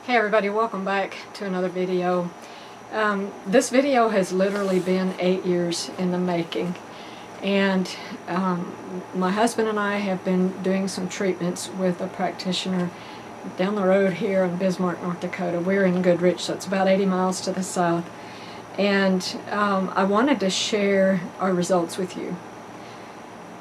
Hey everybody, welcome back to another video. This video has literally been 8 years in the making, and my husband and I have been doing some treatments with a practitioner down the road here in Bismarck, North Dakota. We're in Goodrich, so it's about 80 miles to the south, and I wanted to share our results with you.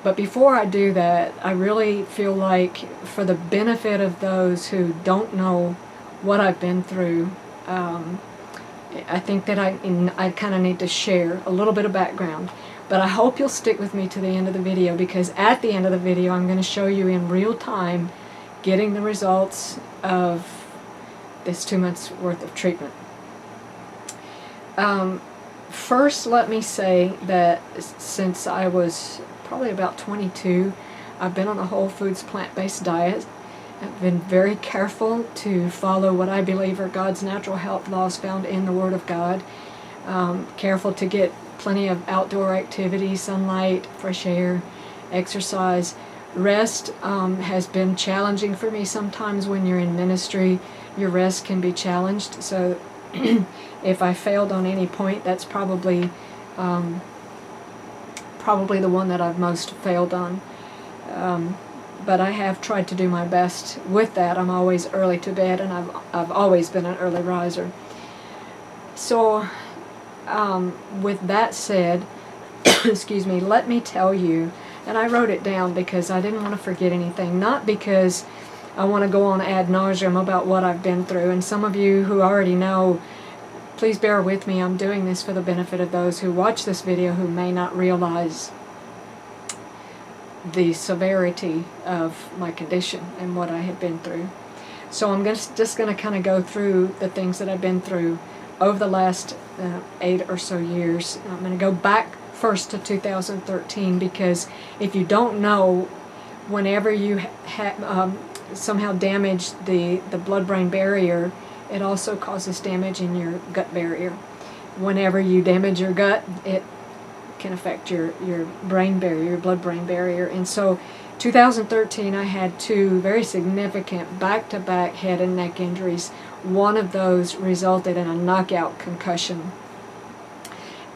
But before I do that, I really feel like, for the benefit of those who don't know what I've been through, I think that I kind of need to share a little bit of background. But I hope you'll stick with me to the end of the video, because at the end of the video I'm going to show you in real time getting the results of this 2 months worth of treatment. First, let me say that since I was probably about 22, I've been on a whole foods plant-based diet. I've been very careful to follow what I believe are God's natural health laws found in the Word of God. Careful to get plenty of outdoor activity, sunlight, fresh air, exercise. Rest has been challenging for me sometimes. When you're in ministry, your rest can be challenged. So if I failed on any point, that's probably the one that I've most failed on. But I have tried to do my best with that. I'm always early to bed, and I've always been an early riser. So with that said, excuse me, let me tell you, and I wrote it down because I didn't want to forget anything, not because I want to go on ad nauseum about what I've been through. And some of you who already know, please bear with me. I'm doing this for the benefit of those who watch this video who may not realize the severity of my condition and what I had been through. So I'm just going to kind of go through the things that I've been through over the last 8 or so years. I'm going to go back first to 2013, because if you don't know, whenever you somehow damage the blood-brain barrier, it also causes damage in your gut barrier. Whenever you damage your gut, it can affect your brain barrier, your blood-brain barrier. And so 2013 I had 2 very significant back-to-back head and neck injuries. One of those resulted in a knockout concussion.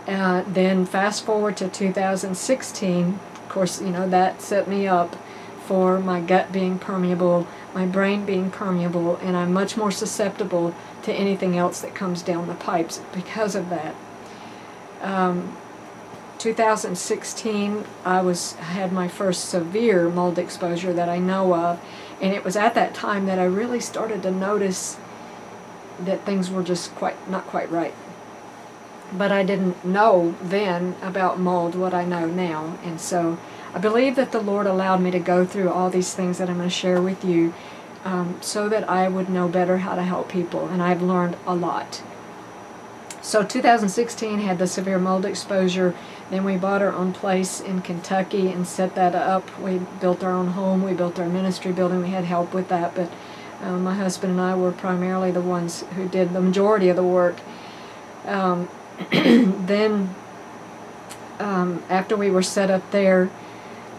Then fast forward to 2016, of course, you know, that set me up for my gut being permeable, my brain being permeable, and I'm much more susceptible to anything else that comes down the pipes because of that. 2016, I had my first severe mold exposure that I know of, and it was at that time that I really started to notice that things were just not quite right. But I didn't know then about mold what I know now, and so I believe that the Lord allowed me to go through all these things that I'm going to share with you, so that I would know better how to help people, and I've learned a lot. So 2016 had the severe mold exposure. Then we bought our own place in Kentucky and set that up. We built our own home. We built our ministry building. We had help with that, but my husband and I were primarily the ones who did the majority of the work. Then after we were set up there,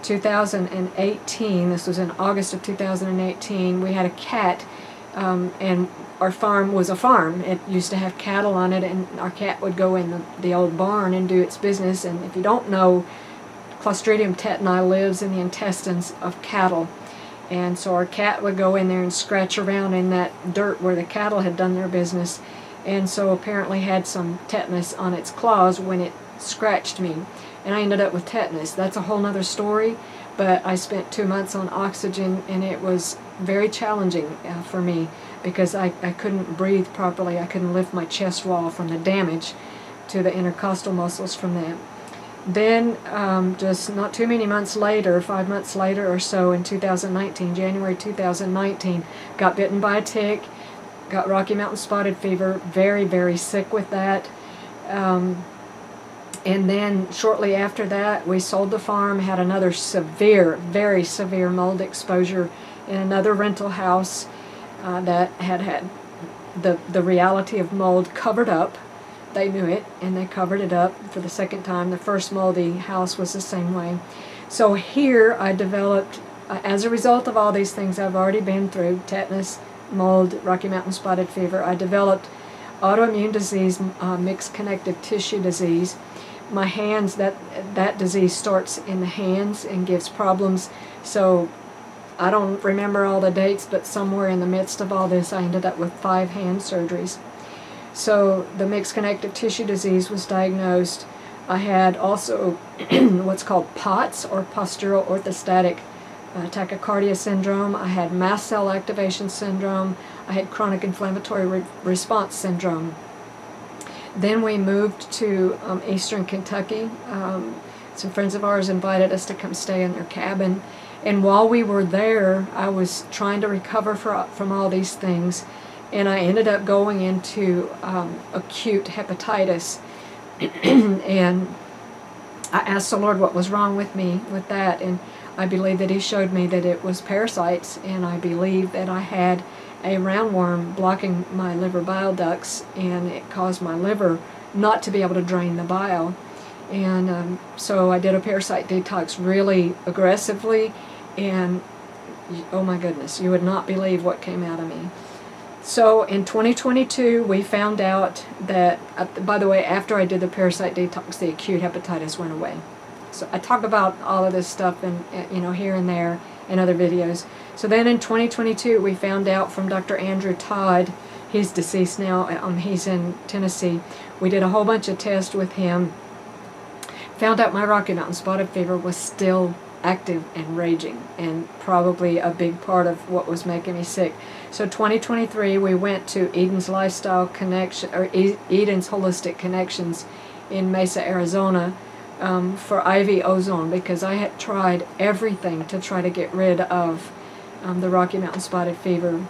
2018, this was in August of 2018, we had a cat, and our farm was a farm. It used to have cattle on it, and our cat would go in the old barn and do its business. And if you don't know, Clostridium tetani lives in the intestines of cattle. And so our cat would go in there and scratch around in that dirt where the cattle had done their business, and so apparently had some tetanus on its claws when it scratched me. And I ended up with tetanus. That's a whole nother story, but I spent 2 months on oxygen, and it was very challenging for me, because I couldn't breathe properly. I couldn't lift my chest wall from the damage to the intercostal muscles from that. Then just not too many months later, 5 months later or so, in 2019, January 2019, got bitten by a tick, got Rocky Mountain spotted fever, very, very sick with that. And then shortly after that, we sold the farm, had another severe, very severe mold exposure in another rental house that had the reality of mold covered up. They knew it, and they covered it up for the second time. The first moldy house was the same way. So here I developed, as a result of all these things I've already been through, tetanus, mold, Rocky Mountain spotted fever, I developed autoimmune disease, mixed connective tissue disease. My hands, that disease starts in the hands and gives problems. So I don't remember all the dates, but somewhere in the midst of all this, I ended up with 5 hand surgeries. So the mixed connective tissue disease was diagnosed. I had also what's called POTS, or postural orthostatic tachycardia syndrome. I had mast cell activation syndrome. I had chronic inflammatory response syndrome. Then we moved to eastern Kentucky. Some friends of ours invited us to come stay in their cabin. And while we were there, I was trying to recover from all these things. And I ended up going into acute hepatitis. And I asked the Lord what was wrong with me with that. And I believe that He showed me that it was parasites. And I believe that I had a roundworm blocking my liver bile ducts, and it caused my liver not to be able to drain the bile. And so I did a parasite detox really aggressively, and oh my goodness, you would not believe what came out of me. So in 2022, we found out that, by the way, after I did the parasite detox, the acute hepatitis went away. So I talk about all of this stuff and here and there in other videos. So then in 2022, we found out from Dr. Andrew Todd, he's deceased now, he's in Tennessee. We did a whole bunch of tests with him, found out my Rocky Mountain spotted fever was still active and raging, and probably a big part of what was making me sick. So 2023, we went to Eden's Lifestyle Connection, or Eden's Holistic Connections in Mesa, Arizona, for IV ozone, because I had tried everything to try to get rid of the Rocky Mountain spotted fever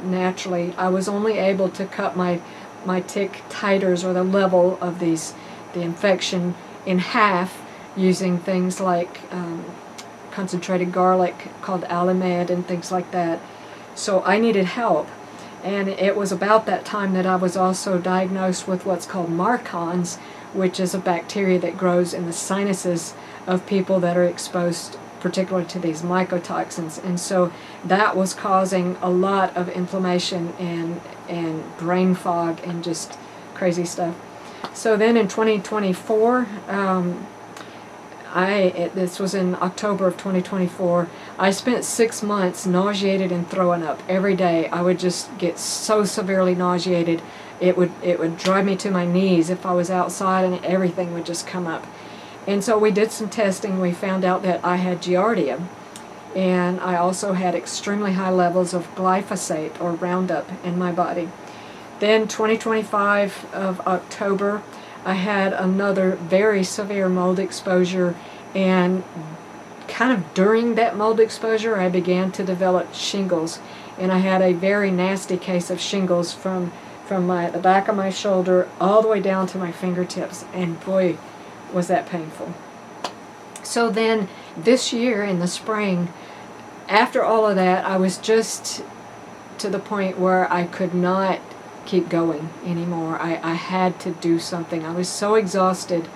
naturally. I was only able to cut my tick titers, or the level of the infection, in half using things like concentrated garlic called Alamed and things like that. So I needed help. And it was about that time that I was also diagnosed with what's called Marcons, which is a bacteria that grows in the sinuses of people that are exposed particularly to these mycotoxins. And so that was causing a lot of inflammation and brain fog and just crazy stuff. So then in 2024, this was in October of 2024, I spent 6 months nauseated and throwing up every day. I would just get so severely nauseated, it would drive me to my knees if I was outside, and everything would just come up. And so we did some testing. We found out that I had Giardia, and I also had extremely high levels of glyphosate, or Roundup, in my body. Then 2025 of October, I had another very severe mold exposure, and kind of during that mold exposure, I began to develop shingles, and I had a very nasty case of shingles from the back of my shoulder all the way down to my fingertips, and boy, was that painful. So then this year in the spring, after all of that, I was just to the point where I could not keep going anymore. I had to do something. I was so exhausted.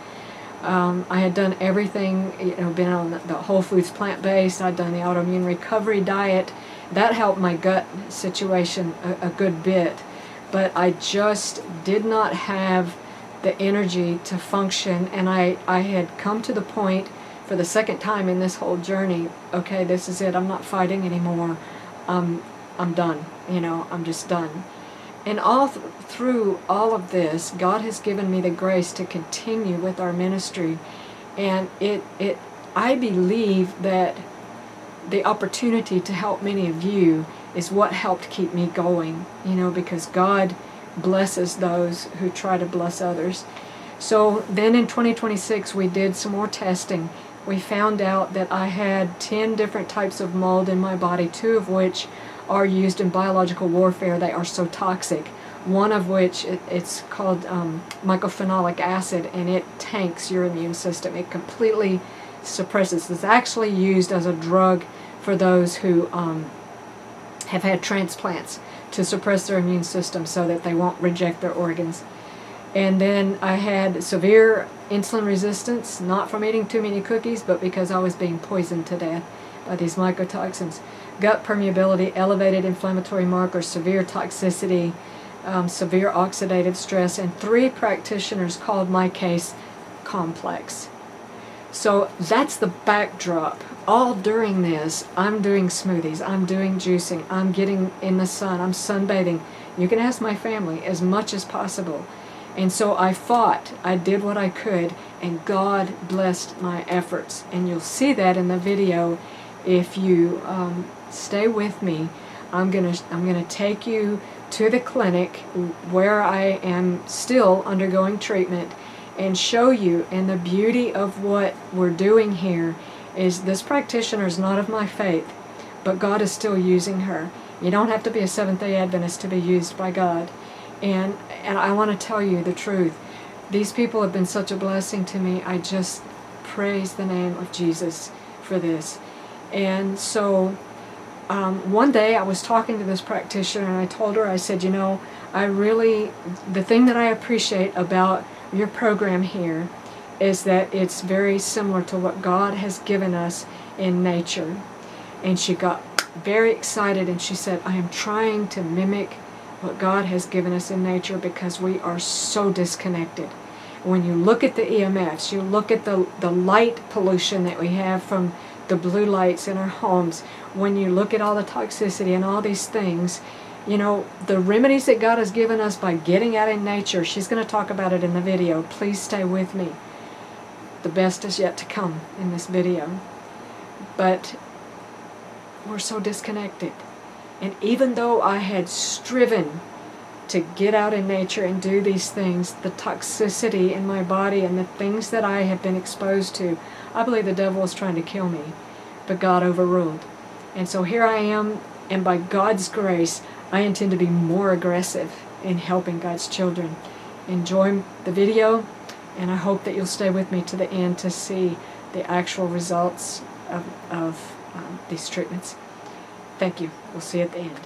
I had done everything, been on the whole foods plant-based. I'd done the autoimmune recovery diet. That helped my gut situation a good bit. But I just did not have the energy to function, and I had come to the point for the second time in this whole journey, okay, this is it. I'm not fighting anymore. I'm done. I'm just done. And through all of this, God has given me the grace to continue with our ministry. And I believe that the opportunity to help many of you is what helped keep me going, because God blesses those who try to bless others. So then in 2026, we did some more testing. We found out that I had 10 different types of mold in my body, 2 of which are used in biological warfare. They are so toxic. One of which, it's called mycophenolic acid, and it tanks your immune system. It completely suppresses. It's actually used as a drug for those who have had transplants to suppress their immune system so that they won't reject their organs. And then I had severe insulin resistance, not from eating too many cookies, but because I was being poisoned to death by these mycotoxins. gut permeability, elevated inflammatory markers, severe toxicity, severe oxidative stress, and 3 practitioners called my case complex. So that's the backdrop. All during this, I'm doing smoothies, I'm doing juicing, I'm getting in the sun, I'm sunbathing. You can ask my family as much as possible. And so I fought, I did what I could, and God blessed my efforts. And you'll see that in the video if you stay with me. I'm gonna take you to the clinic where I am still undergoing treatment and show you. And the beauty of what we're doing here is this practitioner is not of my faith, but God is still using her. You don't have to be a Seventh-day Adventist to be used by God. And I want to tell you the truth. These people have been such a blessing to me. I just praise the name of Jesus for this. And so one day I was talking to this practitioner and I told her, I said, you know, the thing that I appreciate about your program here is that it's very similar to what God has given us in nature. And she got very excited and she said, I am trying to mimic what God has given us in nature because we are so disconnected. When you look at the EMFs, you look at the light pollution that we have from the blue lights in our homes, when you look at all the toxicity and all these things, you know, the remedies that God has given us by getting out in nature, she's going to talk about it in the video. Please stay with me. The best is yet to come in this video. But we're so disconnected. And even though I had striven to get out in nature and do these things, the toxicity in my body and the things that I have been exposed to, I believe the devil was trying to kill me, but God overruled. And so here I am, and by God's grace, I intend to be more aggressive in helping God's children. Enjoy the video, and I hope that you'll stay with me to the end to see the actual results of these treatments. Thank you. We'll see you at the end. So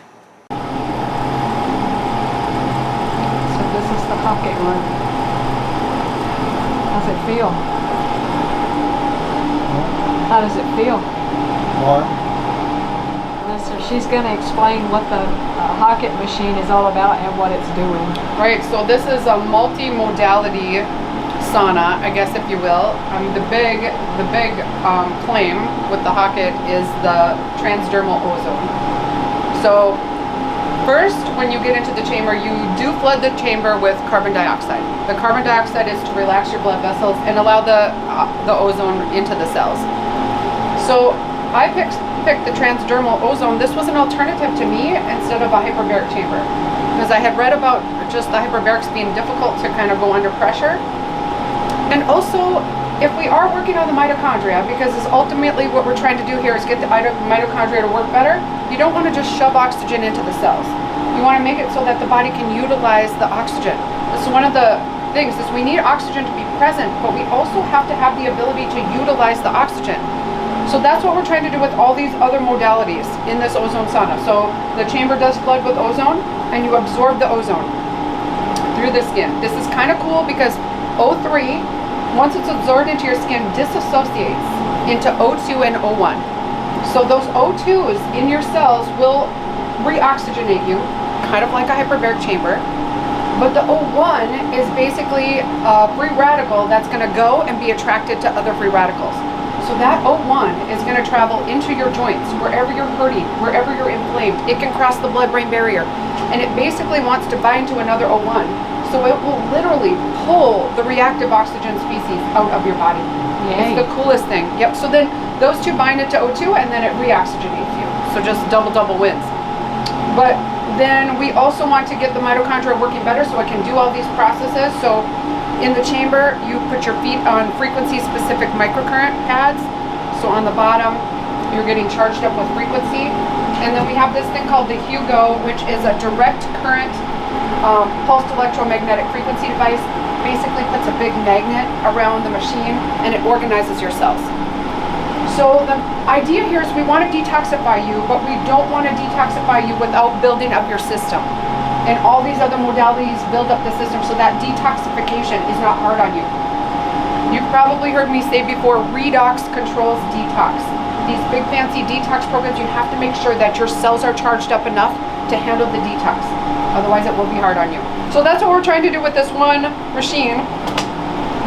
this is the pocket one. How's it feel? How does it feel? Warm. So she's going to explain what the Hocket machine is all about and what it's doing. Right, so this is a multi-modality sauna, I guess, if you will. The big claim with the Hocket is the transdermal ozone. So first, when you get into the chamber, you do flood the chamber with carbon dioxide. The carbon dioxide is to relax your blood vessels and allow the ozone into the cells. So I picked the transdermal ozone. This was an alternative to me instead of a hyperbaric chamber, because I had read about just the hyperbarics being difficult to kind of go under pressure. And also, if we are working on the mitochondria, because it's ultimately what we're trying to do here is get the mitochondria to work better, you don't want to just shove oxygen into the cells. You want to make it so that the body can utilize the oxygen. This is one of the things, is we need oxygen to be present, but we also have to have the ability to utilize the oxygen. So that's what we're trying to do with all these other modalities in this ozone sauna. So the chamber does flood with ozone, and you absorb the ozone through the skin. This is kind of cool because O3, once it's absorbed into your skin, disassociates into O2 and O1. So those O2s in your cells will reoxygenate you, kind of like a hyperbaric chamber. But the O1 is basically a free radical that's going to go and be attracted to other free radicals. So that O1 is going to travel into your joints, wherever you're hurting, wherever you're inflamed. It can cross the blood-brain barrier, and it basically wants to bind to another O1. So it will literally pull the reactive oxygen species out of your body. Yay. It's the coolest thing. Yep. So then those two bind it to O2, and then it reoxygenates you. So just double wins. But then we also want to get the mitochondria working better so it can do all these processes. So in the chamber, you put your feet on frequency-specific microcurrent pads. So on the bottom, you're getting charged up with frequency. And then we have this thing called the Hugo, which is a direct current pulsed electromagnetic frequency device. Basically puts a big magnet around the machine, and it organizes your cells. So the idea here is we want to detoxify you, but we don't want to detoxify you without building up your system. And all these other modalities build up the system so that detoxification is not hard on you. You've probably heard me say before, redox controls detox. these big fancy detox programs, you have to make sure that your cells are charged up enough to handle the detox. Otherwise, it will be hard on you. So that's what we're trying to do with this one machine.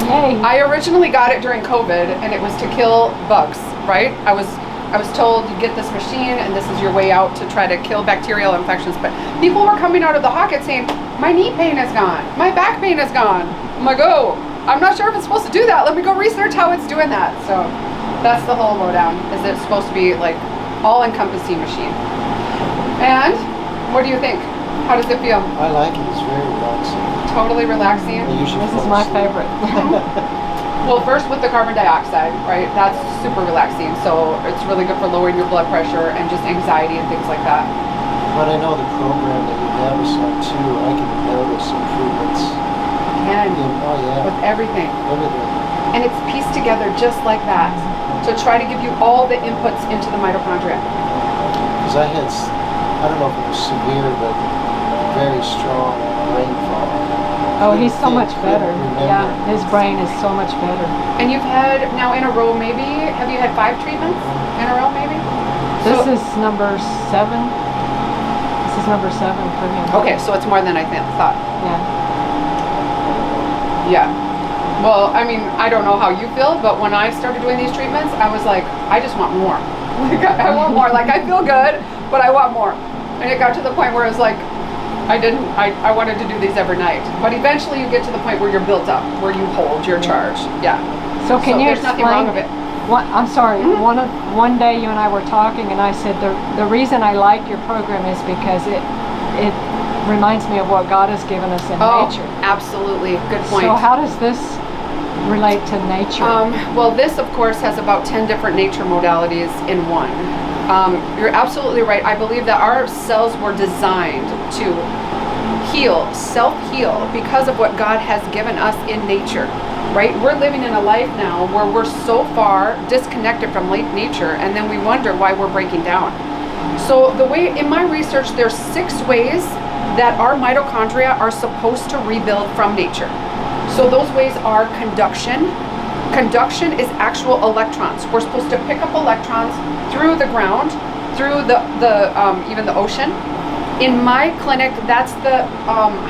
Yay. I originally got it during COVID, and it was to kill bugs, right? I was told you get this machine and this is your way out to try to kill bacterial infections. But people were coming out of the Hocket saying, my knee pain is gone, my back pain is gone. I'm like, oh, I'm not sure if it's supposed to do that. Let me go research how it's doing that. So that's the whole lowdown, is it's supposed to be like all-encompassing machine. And what do you think? How does it feel? I like it. It's very relaxing. Totally relaxing. This is my favorite. Well, first with the carbon dioxide, right? That's super relaxing. So it's really good for lowering your blood pressure and just anxiety and things like that. But I know the program that you have us on too, I can notice improvements. And Oh yeah. with everything. Everything. And it's pieced together just like that to try to give you all the inputs into the mitochondria. Because I had, I don't know if it was severe, but very strong brain fog. Oh, he's so much better. Remember. Yeah, his brain is so much better. And you've had now in a row maybe, have you had 5 treatments in a row maybe? This So- is number 7. This is number 7 for him. Okay, so it's more than I thought. Yeah. Yeah. Well, I mean, I don't know how you feel, but when I started doing these treatments, I was like, I just want more. Like, I want more. Like, I feel good, but I want more. And it got to the point where it was like, I wanted to do these every night. But eventually you get to the point where you're built up, where you hold your charge. Yeah. So can you there's nothing wrong explain? with it. I'm sorry. Mm-hmm. One day you and I were talking, and I said the reason I like your program is because it reminds me of what God has given us in nature. Absolutely. Good point. So how does this relate to nature? Well, this, of course, has about 10 different nature modalities in one. You're absolutely right. I believe that our cells were designed to heal, self-heal, because of what God has given us in nature, right? We're living in a life now where we're so far disconnected from nature, and then we wonder why we're breaking down. So the way, in my research, there's 6 ways that our mitochondria are supposed to rebuild from nature. So those ways are conduction. Conduction is actual electrons. We're supposed to pick up electrons through the ground, through even the ocean. In my clinic, that's the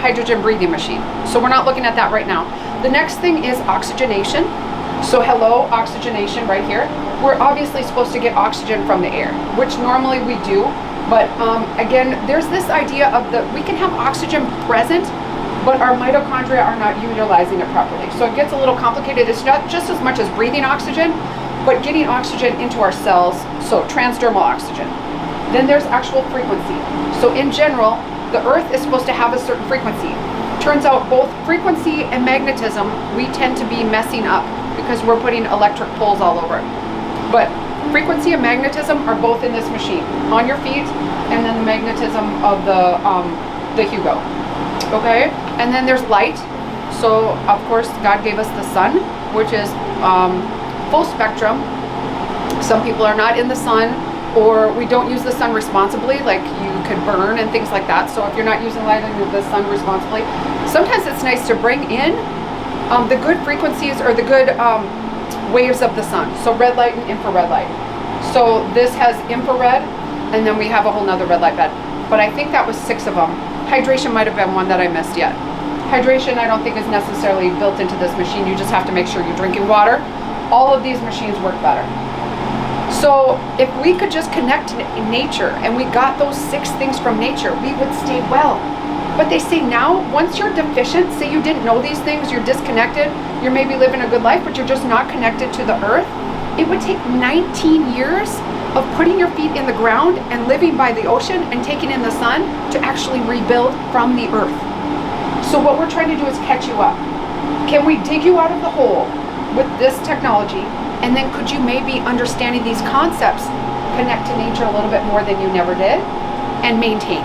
hydrogen breathing machine. So we're not looking at that right now. The next thing is oxygenation. So hello, oxygenation right here. We're obviously supposed to get oxygen from the air, which normally we do. But again, there's this idea of we can have oxygen present, but our mitochondria are not utilizing it properly. So it gets a little complicated. It's not just as much as breathing oxygen, but getting oxygen into our cells, so transdermal oxygen. Then there's actual frequency. So in general, the Earth is supposed to have a certain frequency. Turns out both frequency and magnetism, we tend to be messing up because we're putting electric poles all over it. But frequency and magnetism are both in this machine, on your feet, and then the magnetism of the Hugo. Okay, and then there's light. So of course God gave us the sun, which is full spectrum. Some people are not in the sun, or we don't use the sun responsibly, like you could burn and things like that. So if you're not using light of the sun responsibly, sometimes it's nice to bring in the good frequencies or the good waves of the sun. So red light and infrared light. So this has infrared, and then we have a whole nother red light bed. But I think that was 6 of them. Hydration might have been one that I missed yet. Hydration I don't think is necessarily built into this machine. You just have to make sure you're drinking water. All of these machines work better. So if we could just connect to nature and we got those 6 things from nature, we would stay well. But they say now, once you're deficient, say you didn't know these things, you're disconnected, you're maybe living a good life, but you're just not connected to the earth, it would take 19 years of putting your feet in the ground and living by the ocean and taking in the sun to actually rebuild from the earth. So what we're trying to do is catch you up. Can we dig you out of the hole with this technology? And then could you maybe, understanding these concepts, connect to nature a little bit more than you never did and maintain?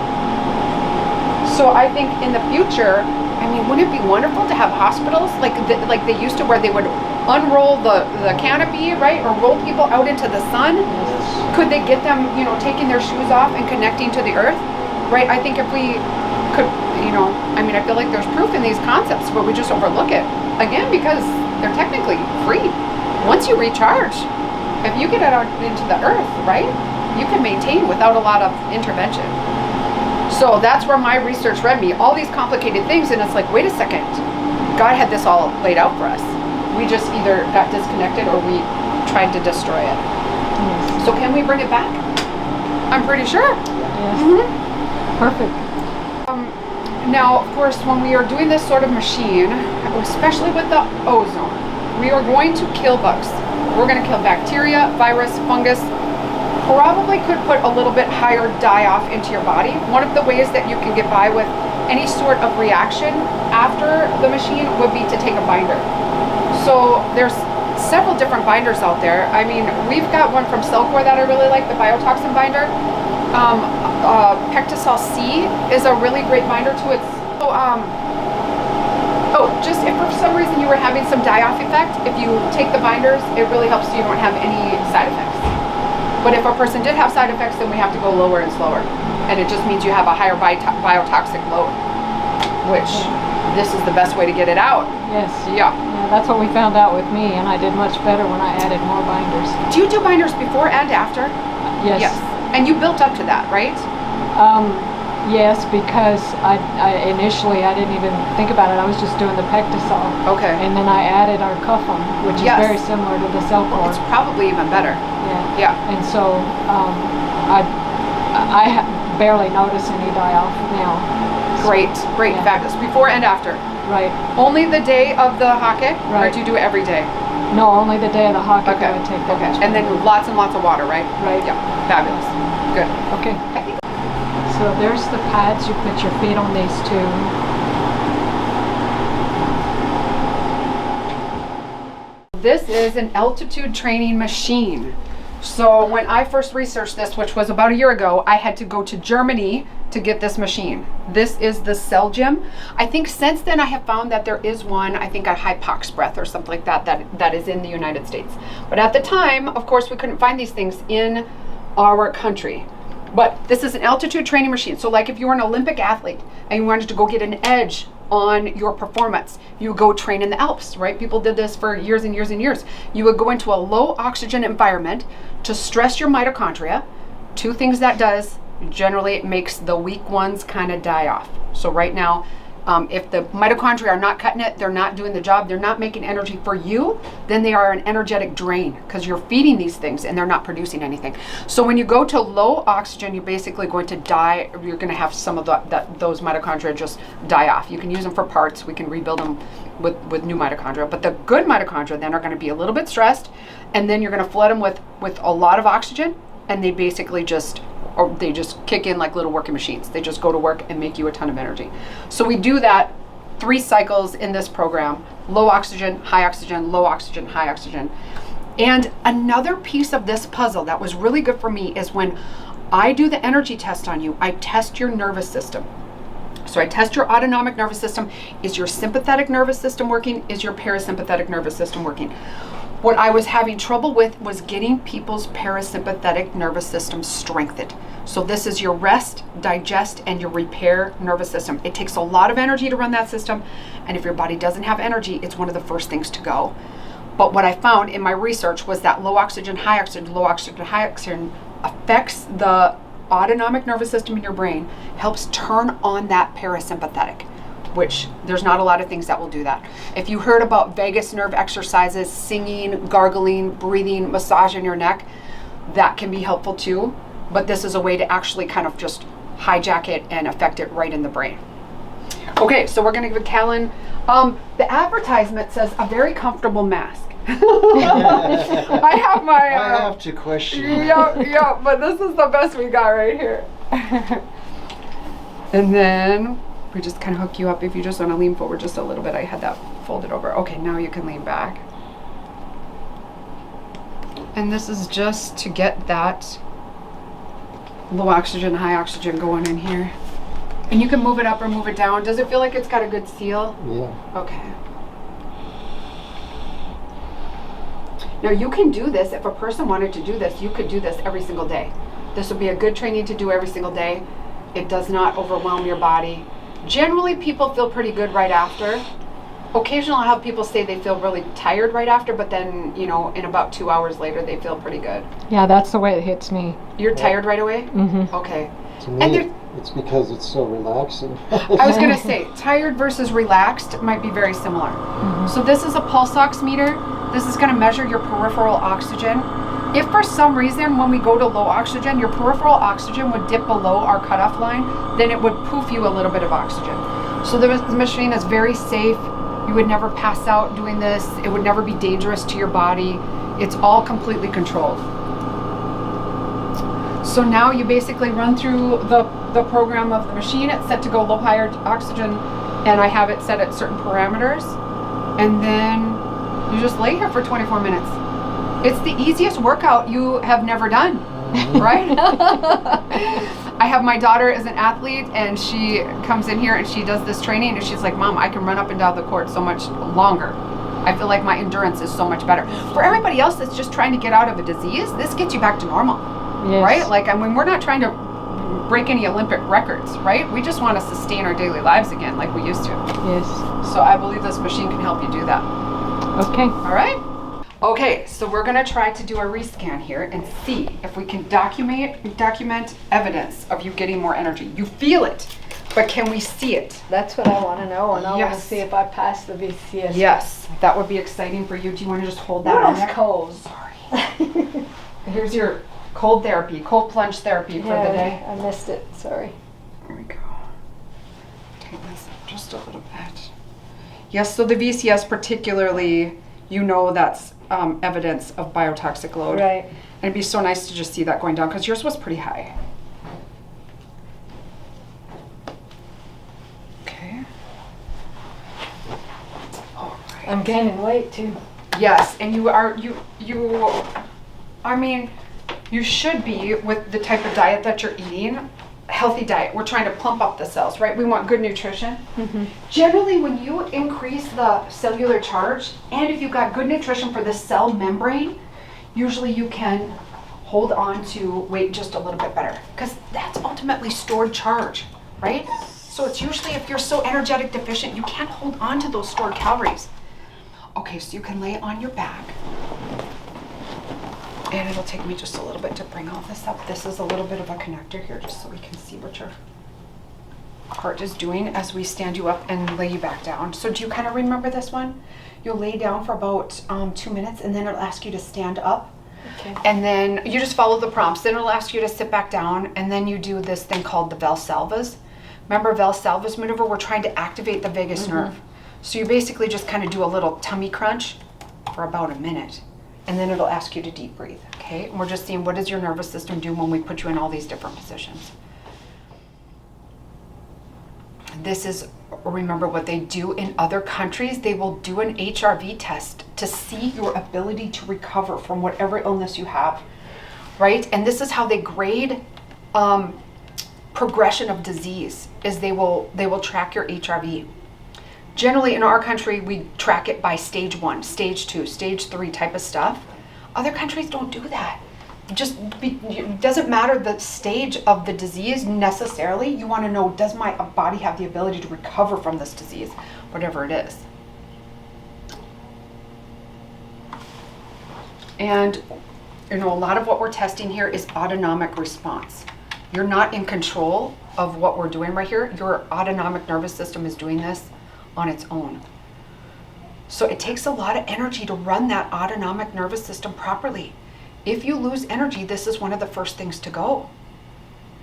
So I think in the future, I mean, wouldn't it be wonderful to have hospitals like they used to, where they would unroll the canopy, right, or roll people out into the sun? Could they get them, taking their shoes off and connecting to the earth, right? I think if we could, I mean, I feel like there's proof in these concepts, but we just overlook it again because they're technically free once you recharge. if you get it out into the earth, right, you can maintain without a lot of intervention. So that's where my research led me. All these complicated things, and it's like, wait a second, God had this all laid out for us. We just either got disconnected or we tried to destroy it. Yes. So can we bring it back? I'm pretty sure. Yes. Mm-hmm. Perfect. Now, of course, when we are doing this sort of machine, especially with the ozone, we are going to kill bugs. We're going to kill bacteria, virus, fungus. Probably could put a little bit higher die-off into your body. One of the ways that you can get by with any sort of reaction after the machine would be to take a binder. So there's several different binders out there. I mean, we've got one from Cellcore that I really like, the biotoxin binder. Pectisol C is a really great binder too. It's so, just if for some reason you were having some die-off effect, if you take the binders, it really helps so you don't have any side effects. But if a person did have side effects, then we have to go lower and slower. And it just means you have a higher biotoxic load, which this is the best way to get it out. Yes. Yeah. That's what we found out with me, and I did much better when I added more binders. Do you do binders before and after? Yes. Yes. And you built up to that, right? Yes, because I initially I didn't even think about it. I was just doing the Pectisol. Okay. And then I added our Cuffum, which is very similar to the Cellcore. It's probably even better. Yeah. Yeah. And so I barely notice any die-off now. Great, Yeah. fabulous. Before and after. Right. Only the day of the hake, Right. or do you do it every day? No, only the day of the hake Okay. I would take that. Okay. much And then binder. lots and lots of water, right? Right. Yeah. Fabulous. Good. Okay. I think So there's the pads. You put your feet on these two. this is an altitude training machine. So when I first researched this, which was about a year ago, I had to go to Germany to get this machine. This is the Cell Gym. I think since then I have found that there is one, I think a HIPAA breath or something like that, that is in the United States. But at the time, of course, we couldn't find these things in our country. But this is an altitude training machine. So like if you were an Olympic athlete and you wanted to go get an edge on your performance, you would go train in the Alps, right? People did this for years and years and years. You would go into a low oxygen environment to stress your mitochondria. Two things that does, generally it makes the weak ones kind of die off. So right now, if the mitochondria are not cutting it, they're not doing the job, they're not making energy for you, then they are an energetic drain because you're feeding these things and they're not producing anything. So when you go to low oxygen, you're basically going to die. You're going to have some of those mitochondria just die off. You can use them for parts. We can rebuild them with new mitochondria. But the good mitochondria then are going to be a little bit stressed, and then you're going to flood them with a lot of oxygen, and they basically just kick in like little working machines. They just go to work and make you a ton of energy. So we do that 3 cycles in this program: low oxygen, high oxygen, low oxygen, high oxygen. And another piece of this puzzle that was really good for me is when I do the energy test on you, I test your nervous system. So I test your autonomic nervous system. Is your sympathetic nervous system working? Is your parasympathetic nervous system working? What I was having trouble with was getting people's parasympathetic nervous system strengthened. So this is your rest, digest, and your repair nervous system. It takes a lot of energy to run that system, and if your body doesn't have energy, it's one of the first things to go. But what I found in my research was that low oxygen, high oxygen, low oxygen, high oxygen affects the autonomic nervous system in your brain, helps turn on that parasympathetic, which there's not a lot of things that will do that. If you heard about vagus nerve exercises, singing, gargling, breathing, massaging your neck, that can be helpful too. But this is a way to actually kind of just hijack it and affect it right in the brain. Okay, so we're gonna give Callan, the advertisement says a very comfortable mask. I have my... I have to question. Yeah, but this is the best we got right here. And then we just kind of hook you up if you just want to lean forward just a little bit. I had that folded over. Okay, now you can lean back. And this is just to get that low oxygen, high oxygen going in here. And you can move it up or move it down. Does it feel like it's got a good seal? Yeah. Okay. Now you can do this, if a person wanted to do this, you could do this every single day. This would be a good training to do every single day. It does not overwhelm your body. Generally, people feel pretty good right after. Occasionally I'll have people say they feel really tired right after, but then, you know, in about 2 hours later, they feel pretty good. Yeah, that's the way it hits me. You're tired right away? Mm-hmm. Okay. To me, it's because it's so relaxing. I was going to say, tired versus relaxed might be very similar. Mm-hmm. So this is a pulse ox meter. This is going to measure your peripheral oxygen. If for some reason when we go to low oxygen, your peripheral oxygen would dip below our cutoff line, then it would poof you a little bit of oxygen. So the machine is very safe. You would never pass out doing this. It would never be dangerous to your body. It's all completely controlled. So now you basically run through the program of the machine. It's set to go low, higher oxygen, and I have it set at certain parameters. And then you just lay here for 24 minutes. It's the easiest workout you have never done, right? I have my daughter as an athlete, and she comes in here and she does this training, and she's like, Mom, I can run up and down the court so much longer. I feel like my endurance is so much better. For everybody else that's just trying to get out of a disease, this gets you back to normal, right? Like, I mean, we're not trying to break any Olympic records, right? We just want to sustain our daily lives again like we used to. Yes. So I believe this machine can help you do that. Okay. All right? Okay, so we're going to try to do a rescan here and see if we can document evidence of you getting more energy. You feel it, but can we see it? That's what I want to know, and I want to Yes. see if I pass the VCS. Yes, that would be exciting for you. Do you want to just hold that on That's there? cold. Sorry. Here's your cold therapy, cold plunge therapy for the day. I missed it. Sorry. There we go. Take this up just a little bit. Yes, so the VCS particularly, you know, that's evidence of biotoxic load. Right. And it'd be so nice to just see that going down because yours was pretty high. Okay. All right. I'm gaining weight too. Yes, and I mean, you should be with the type of diet that you're eating. Healthy diet. We're trying to plump up the cells, right? We want good nutrition. Mm-hmm. Generally, when you increase the cellular charge, and if you've got good nutrition for the cell membrane, usually you can hold on to weight just a little bit better because that's ultimately stored charge, right? So it's usually if you're so energetic deficient, you can't hold on to those stored calories. Okay, so you can lay on your back. And it'll take me just a little bit to bring all this up. This is a little bit of a connector here just so we can see what your heart is doing as we stand you up and lay you back down. So do you kind of remember this one? You'll lay down for about 2 minutes and then it'll ask you to stand up. Okay. And then you just follow the prompts. Then it'll ask you to sit back down and then you do this thing called the Valsalvas. Remember Valsalvas maneuver? We're trying to activate the vagus nerve. So you basically just kind of do a little tummy crunch for about a minute. And then it'll ask you to deep breathe, okay? And we're just seeing what does your nervous system do when we put you in all these different positions. This is, remember what they do in other countries, they will do an HRV test to see your ability to recover from whatever illness you have, right? And this is how they grade progression of disease, is they will track your HRV. Generally in our country, we track it by stage 1, stage 2, stage 3 type of stuff. Other countries don't do that. It doesn't matter the stage of the disease necessarily. You want to know, does my body have the ability to recover from this disease, whatever it is. And you know, a lot of what we're testing here is autonomic response. You're not in control of what we're doing right here. Your autonomic nervous system is doing this on its own. So it takes a lot of energy to run that autonomic nervous system properly. If you lose energy, this is one of the first things to go.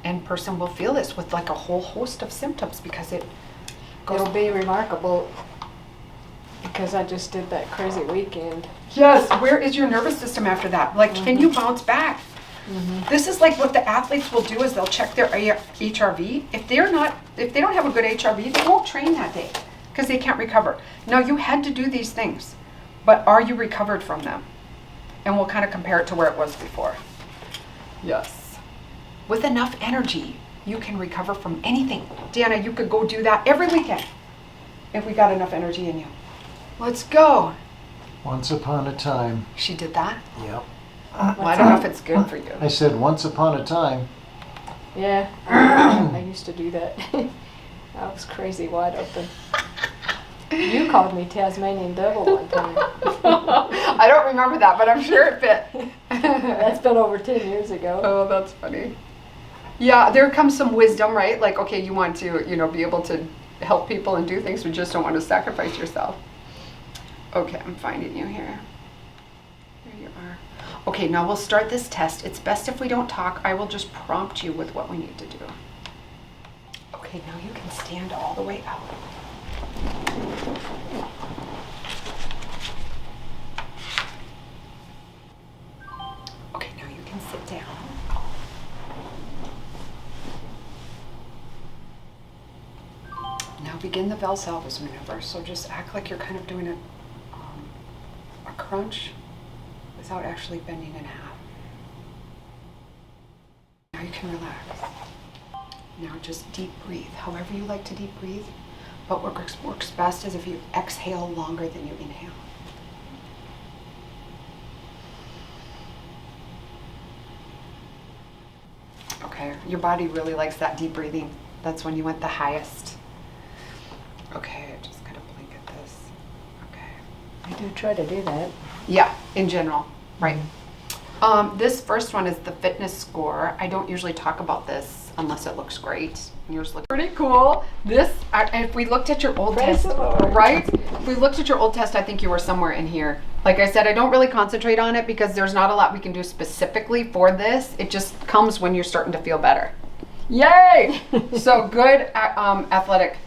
And person will feel this with like a whole host of symptoms because it goes. It'll be remarkable because I just did that crazy weekend. Yes, where is your nervous system after that? Like, can you bounce back? This is like what the athletes will do is they'll check their HRV. If they don't have a good HRV, they won't train that day because they can't recover. Now you had to do these things, but are you recovered from them? And we'll kind of compare it to where it was before. Yes. With enough energy, you can recover from anything. Deanna, you could go do that every weekend if we got enough energy in you. Let's go. Once upon a time. She did that? Yep. Well, I don't know if it's good for you. I said once upon a time. Yeah, I used to do that. I was crazy wide open. You called me Tasmanian Devil one time. I don't remember that, but I'm sure it fit. That's been over 10 years ago. Oh, that's funny. Yeah, there comes some wisdom, right? Like, okay, you want to, be able to help people and do things, but just don't want to sacrifice yourself. Okay, I'm finding you here. There you are. Okay, now we'll start this test. It's best if we don't talk. I will just prompt you with what we need to do. Okay, now you can stand all the way out. Okay, now you can sit down. Now begin the Valsalva's maneuver. So just act like you're kind of doing a crunch without actually bending in half. Now you can relax. Now just deep breathe, however you like to deep breathe. But what works best is if you exhale longer than you inhale. Okay, your body really likes that deep breathing. That's when you went the highest. Okay, just kind of blink at this. Okay. I do try to do that. Yeah, in general, right. This first one is the fitness score. I don't usually talk about this unless it looks great. Yours looks pretty cool. This, if we looked at your old test, right? If we looked at your old test, I think you were somewhere in here. Like I said, I don't really concentrate on it because there's not a lot we can do specifically for this. It just comes when you're starting to feel better. Yay! So good athletic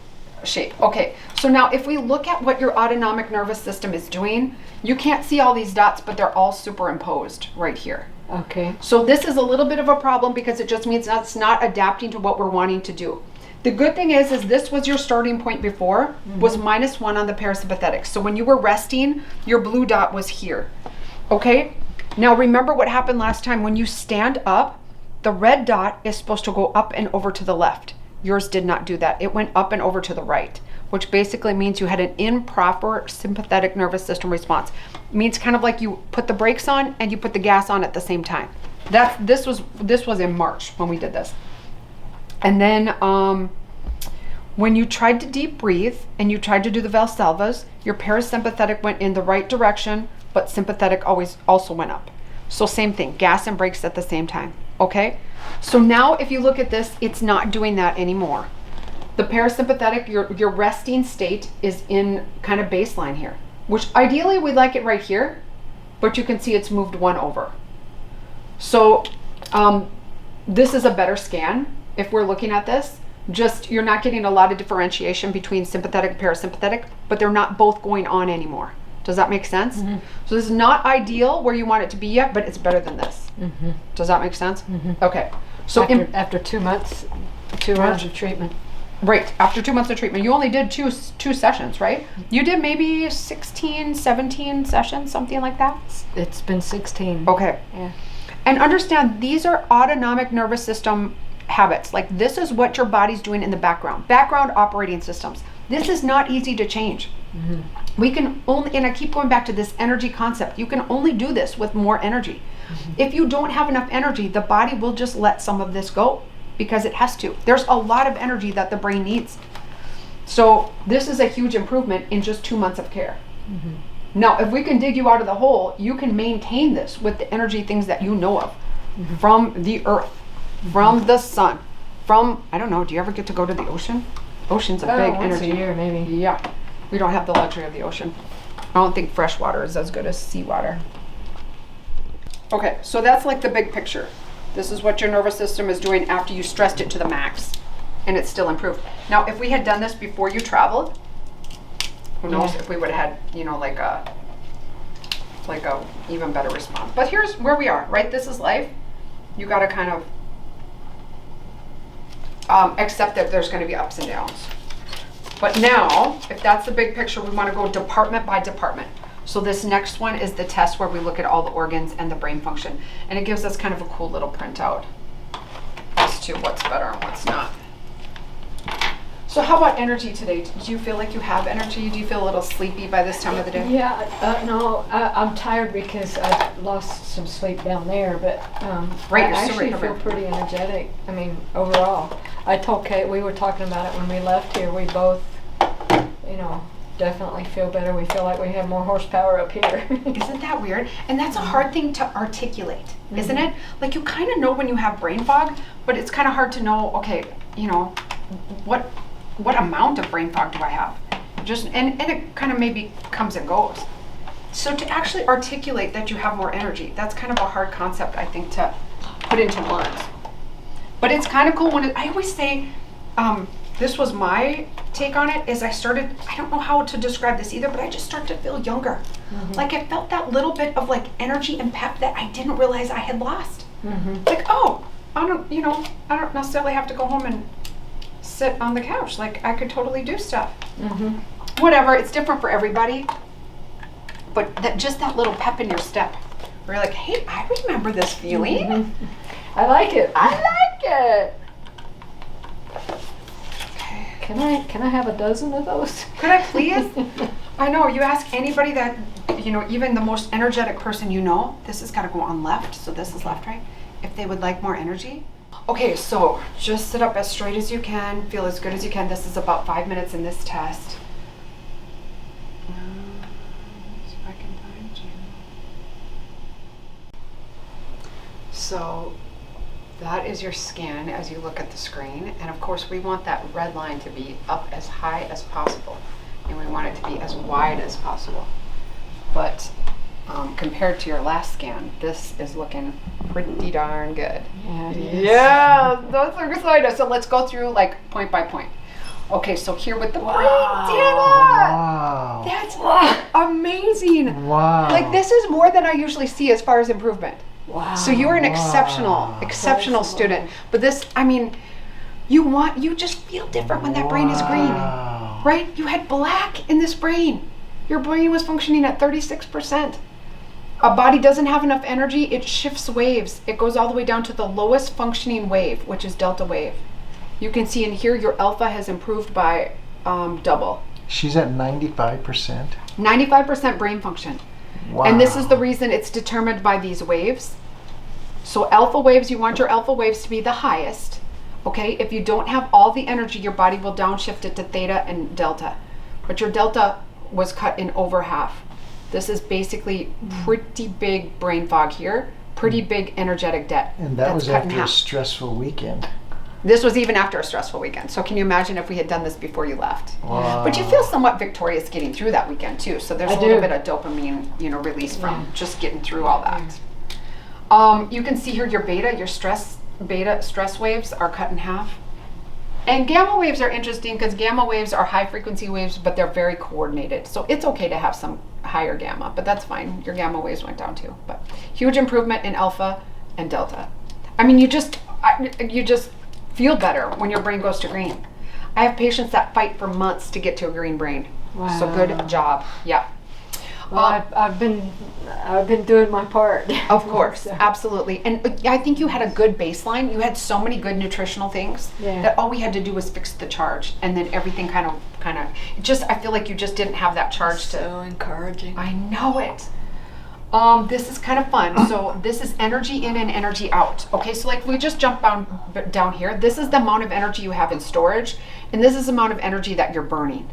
shape. Okay, so now if we look at what your autonomic nervous system is doing, you can't see all these dots, but they're all superimposed right here. Okay. So this is a little bit of a problem because it just means it's not adapting to what we're wanting to do. The good thing is this was your starting point before, was -1 on the parasympathetic. So when you were resting, your blue dot was here. Okay? Now remember what happened last time. When you stand up, the red dot is supposed to go up and over to the left. Yours did not do that. It went up and over to the right, which basically means you had an improper sympathetic nervous system response. It means kind of like you put the brakes on and you put the gas on at the same time. This was in March when we did this. And then when you tried to deep breathe and you tried to do the Valsalvas, your parasympathetic went in the right direction, but sympathetic always also went up. So same thing, gas and brakes at the same time. Okay? So now if you look at this, it's not doing that anymore. The parasympathetic, your resting state is in kind of baseline here, which ideally we'd like it right here, but you can see it's moved 1 over. So this is a better scan if we're looking at this. Just you're not getting a lot of differentiation between sympathetic and parasympathetic, but they're not both going on anymore. Does that make sense? Mm-hmm. So this is not ideal where you want it to be yet, but it's better than this. Mm-hmm. Does that make sense? Mm-hmm. Okay. So after 2 months, 2 rounds of treatment. Right, after 2 months of treatment. You only did two sessions, right? You did maybe 16, 17 sessions, something like that? It's been 16. Okay. Yeah. And understand, these are autonomic nervous system habits. Like this is what your body's doing in the background. Background operating systems. This is not easy to change. Mm-hmm. We can only, and I keep going back to this energy concept, you can only do this with more energy. Mm-hmm. If you don't have enough energy, the body will just let some of this go because it has to. There's a lot of energy that the brain needs. So this is a huge improvement in just 2 months of care. Mm-hmm. Now, if we can dig you out of the hole, you can maintain this with the energy things that you know of, mm-hmm. from the earth, mm-hmm. from the sun, from, I don't know, do you ever get to go to the ocean? Ocean's a big once energy. A year, maybe. Yeah. We don't have the luxury of the ocean. I don't think fresh water is as good as seawater. Okay, so that's like the big picture. This is what your nervous system is doing after you stressed it to the max, and it's still improved. Now, if we had done this before you traveled, who knows if we would have had, like a even better response. But here's where we are, right? This is life. You got to kind of accept that there's going to be ups and downs. But now, if that's the big picture, we want to go department by department. So this next one is the test where we look at all the organs and the brain function. And it gives us kind of a cool little printout as to what's better and what's not. So how about energy today? Do you feel like you have energy? Do you feel a little sleepy by this time of the day? Yeah, no, I'm tired because I lost some sleep down there, but right, I actually feel pretty energetic. I mean, overall. I told Kate, we were talking about it when we left here, we both, definitely feel better. We feel like we have more horsepower up here. Isn't that weird? And that's a hard thing to articulate, isn't it? Like you kind of know when you have brain fog, but it's kind of hard to know, okay, you know, what amount of brain fog do I have? Just and it kind of maybe comes and goes. So to actually articulate that you have more energy, that's kind of a hard concept, I think, to put into words. But it's kind of cool when I always say, this was my take on it, is I don't know how to describe this either, but I just start to feel younger. Like I felt that little bit of like energy and pep that I didn't realize I had lost. Like, oh, I don't necessarily have to go home and sit on the couch. Like I could totally do stuff. Whatever, it's different for everybody. But just that little pep in your step, where you're like, hey, I remember this feeling. I like it. I like it. Okay. Can I have a dozen of those? Could I please? I know, you ask anybody that, you know, even the most energetic person you know, this has got to go on left, so this is left, right? If they would like more energy. Okay, so just sit up as straight as you can, feel as good as you can. This is about 5 minutes in this test. So that is your skin as you look at the screen. And of course we want that red line to be up as high as possible. And we want it to be as wide as possible. But compared to your last scan, this is looking pretty darn good. Yeah, it is. Yeah, that's exciting. So let's go through like point by point. Okay, so here with the brain, Dana! Wow. That's amazing. Wow. Like this is more than I usually see as far as improvement. Wow. So you're an exceptional student. But this, I mean, you just feel different when that brain is green, right? You had black in this brain. Your brain was functioning at 36%. A body doesn't have enough energy, it shifts waves. It goes all the way down to the lowest functioning wave, which is delta wave. You can see in here your alpha has improved by double. She's at 95%. 95% brain function. Wow. And this is the reason it's determined by these waves. So alpha waves, you want your alpha waves to be the highest. Okay, if you don't have all the energy, your body will downshift it to theta and delta. But your delta was cut in over half. This is basically pretty big brain fog here, pretty big energetic debt. And that was after a stressful weekend. This was even after a stressful weekend. So can you imagine if we had done this before you left? Wow. But you feel somewhat victorious getting through that weekend too. So there's a little bit of dopamine, release from just getting through all that. You can see here your beta stress waves are cut in half. And gamma waves are interesting because gamma waves are high frequency waves, but they're very coordinated. So it's okay to have some higher gamma, but that's fine. Your gamma waves went down too. But huge improvement in alpha and delta. I mean, you just feel better when your brain goes to green. I have patients that fight for months to get to a green brain. Wow. So good job. Yeah. Well, I've been doing my part. Of course, So. absolutely. And I think you had a good baseline. You had so many good nutritional things that all we had to do was fix the charge, and then everything kind of I feel like you just didn't have that charge to. So encouraging. I know it. This is kind of fun. So this is energy in and energy out. Okay, so like we just jump down here. This is the amount of energy you have in storage, and this is the amount of energy that you're burning.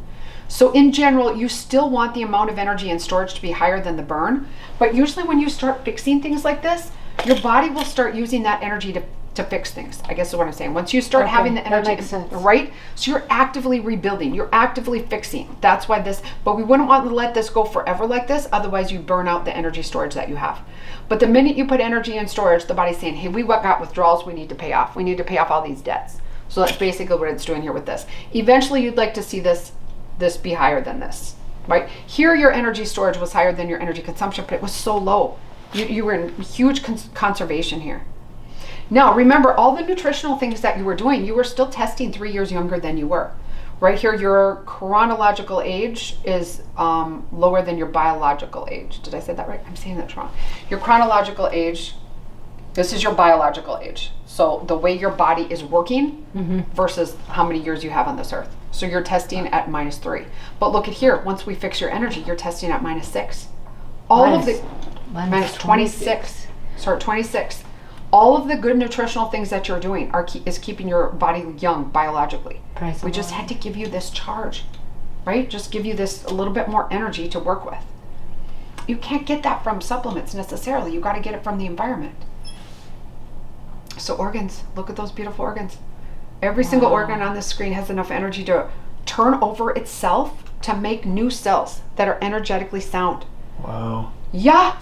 So in general, you still want the amount of energy in storage to be higher than the burn, but usually when you start fixing things like this, your body will start using that energy to fix things, I guess is what I'm saying. Once you start having the energy, that makes sense. Right? So you're actively rebuilding, you're actively fixing. That's why but we wouldn't want to let this go forever like this, otherwise you burn out the energy storage that you have. But the minute you put energy in storage, the body's saying, hey, we got withdrawals we need to pay off. We need to pay off all these debts. So that's basically what it's doing here with this. Eventually you'd like to see this be higher than this, right? Here your energy storage was higher than your energy consumption, but it was so low. You were in huge conservation here. Now remember, all the nutritional things that you were doing, you were still testing 3 years younger than you were. Right here, your chronological age is lower than your biological age. Did I say that right? I'm saying that wrong. Your chronological age, this is your biological age. So the way your body is working versus how many years you have on this earth. So you're testing at -3. But look at here, once we fix your energy, you're testing at -6. Minus 26. Sorry, 26. All of the good nutritional things that you're doing is keeping your body young biologically. We just had to give you this charge. right? Just give you this a little bit more energy to work with. You can't get that from supplements necessarily. You got to get it from the environment. So organs, look at those beautiful organs. Every single organ on this screen has enough energy to turn over itself to make new cells that are energetically sound. Wow. Yeah.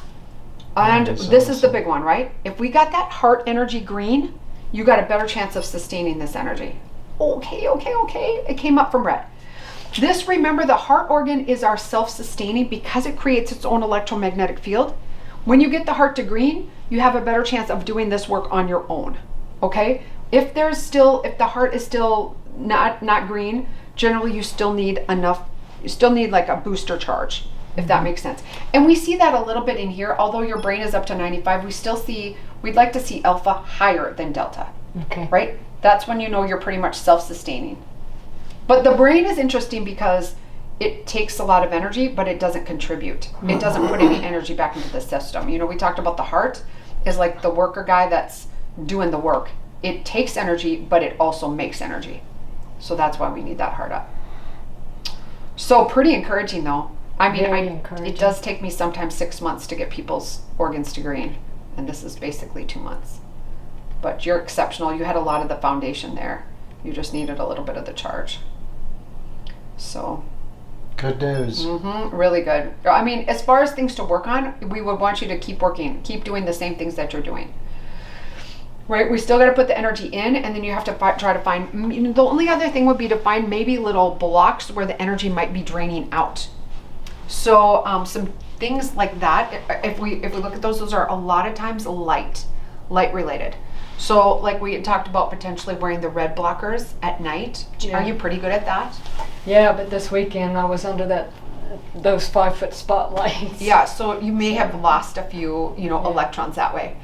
And That is this is the awesome. big one, right? If we got that heart energy green, you got a better chance of sustaining this energy. Okay. It came up from red. This, remember, the heart organ is our self-sustaining because it creates its own electromagnetic field. When you get the heart to green, you have a better chance of doing this work on your own. Okay? If the heart is still not green, generally you still need like a booster charge, if that makes sense. And we see that a little bit in here. Although your brain is up to 95, we'd like to see alpha higher than delta. Okay. Right? That's when you know you're pretty much self-sustaining. But the brain is interesting because it takes a lot of energy, but it doesn't contribute. It doesn't put any energy back into the system. You know, we talked about the heart is like the worker guy that's doing the work. It takes energy, but it also makes energy. So that's why we need that heart up. So pretty encouraging though. I mean, Very encouraging. it does take me sometimes 6 months to get people's organs to green. And this is basically 2 months. But you're exceptional. You had a lot of the foundation there. You just needed a little bit of the charge. So, Good news. really good. I mean, as far as things to work on, we would want you to keep working, keep doing the same things that you're doing. Right? We still got to put the energy in, and then you have to try to find, the only other thing would be to find maybe little blocks where the energy might be draining out. So, some things like that, if we look at those are a lot of times light related. So like we had talked about potentially wearing the red blockers at night. Yeah. Are you pretty good at that? Yeah, but this weekend I was under those 5-foot spotlights. Yeah, so you may have lost a few, electrons that way.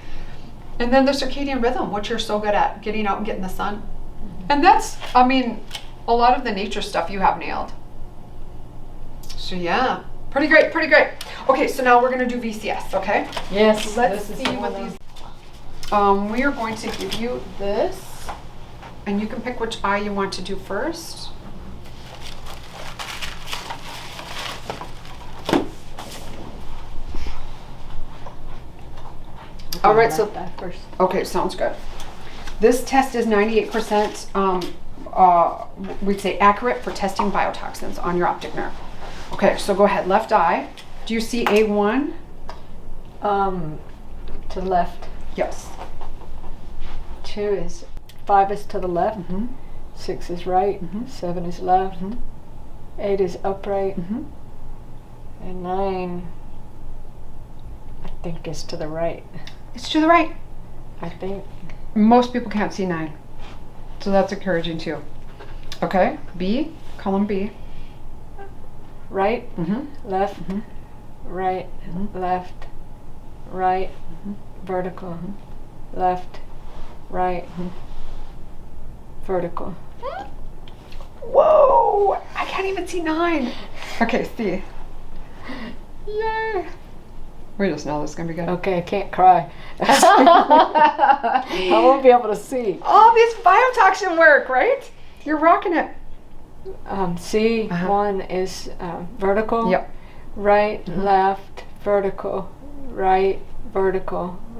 And then the circadian rhythm, which you're so good at, getting out and getting the sun. And that's, I mean, a lot of the nature stuff you have nailed. So yeah, pretty great. Okay, so now we're gonna do VCS, okay? Yes. Let's this is see the what one. these. We are going to give you this, and you can pick which eye you want to do first. All right, so that first. okay, sounds good. This test is 98%, we'd say accurate for testing biotoxins on your optic nerve. Okay, so go ahead, left eye. Do you see A1? To the left. Yes. 5 is to the left. Mm-hmm. 6 is right. Mhm. 7 is left. Mhm. 8 is upright. Mm-hmm. And 9, I think, is to the right. It's to the right. I think. Most people can't see 9. So that's encouraging too. Okay, B, column B. Right, Mm-hmm. left, Mhm. right, Mhm. left, right, Mhm. vertical, left, right, vertical. Whoa! I can't even see 9. Okay, C. Yay! We just know this is gonna be good. Okay, I can't cry. I won't be able to see. All this biotoxin work, right? You're rocking it. C1 is vertical. Yep. Right, left, vertical,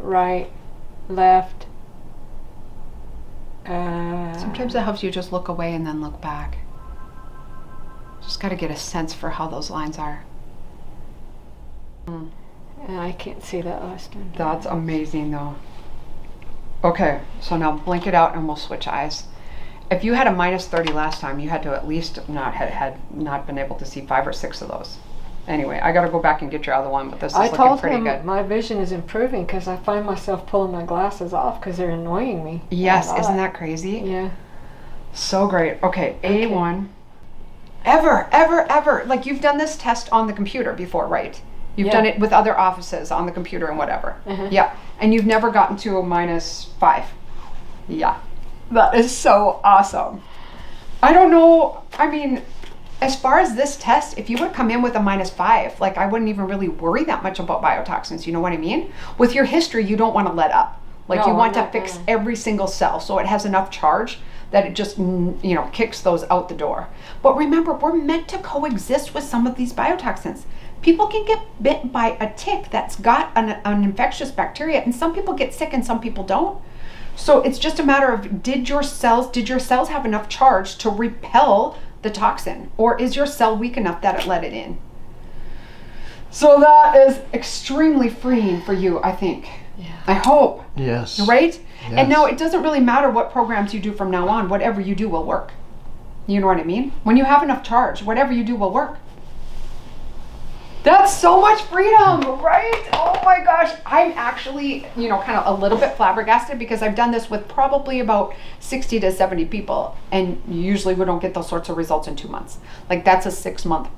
right, left. Sometimes it helps you just look away and then look back. Just got to get a sense for how those lines are. I can't see that last one. That's amazing though. Okay, so now blink it out and we'll switch eyes. If you had a -30 last time, you had to at least not been able to see 5 or 6 of those. Anyway, I got to go back and get your other one, but this is I looking told pretty him good. my vision is improving because I find myself pulling my glasses off because they're annoying me. Yes, a lot. isn't that crazy? Yeah. So great. Okay, A1. Ever. Like you've done this test on the computer before, right? You've Yeah. done it with other offices on the computer and whatever. Uh-huh. Yeah. And you've never gotten to a -5. Yeah. That is so awesome. I don't know. I mean, as far as this test, if you would come in with a -5, like I wouldn't even really worry that much about biotoxins. You know what I mean? With your history, you don't want to let up. Like No, you want I'm to not fix gonna. every single cell so it has enough charge that it just, kicks those out the door. But remember, we're meant to coexist with some of these biotoxins. People can get bit by a tick that's got an infectious bacteria, and some people get sick and some people don't. So it's just a matter of, did your cells have enough charge to repel the toxin, or is your cell weak enough that it let it in? So that is extremely freeing for you, I think. Yeah. I hope. Yes. Right? Yes. And now it doesn't really matter what programs you do from now on. Whatever you do will work. You know what I mean? When you have enough charge, whatever you do will work. That's so much freedom, right? Oh my gosh. I'm actually, kind of a little bit flabbergasted because I've done this with probably about 60 to 70 people. And usually we don't get those sorts of results in 2 months. Like, that's a 6-month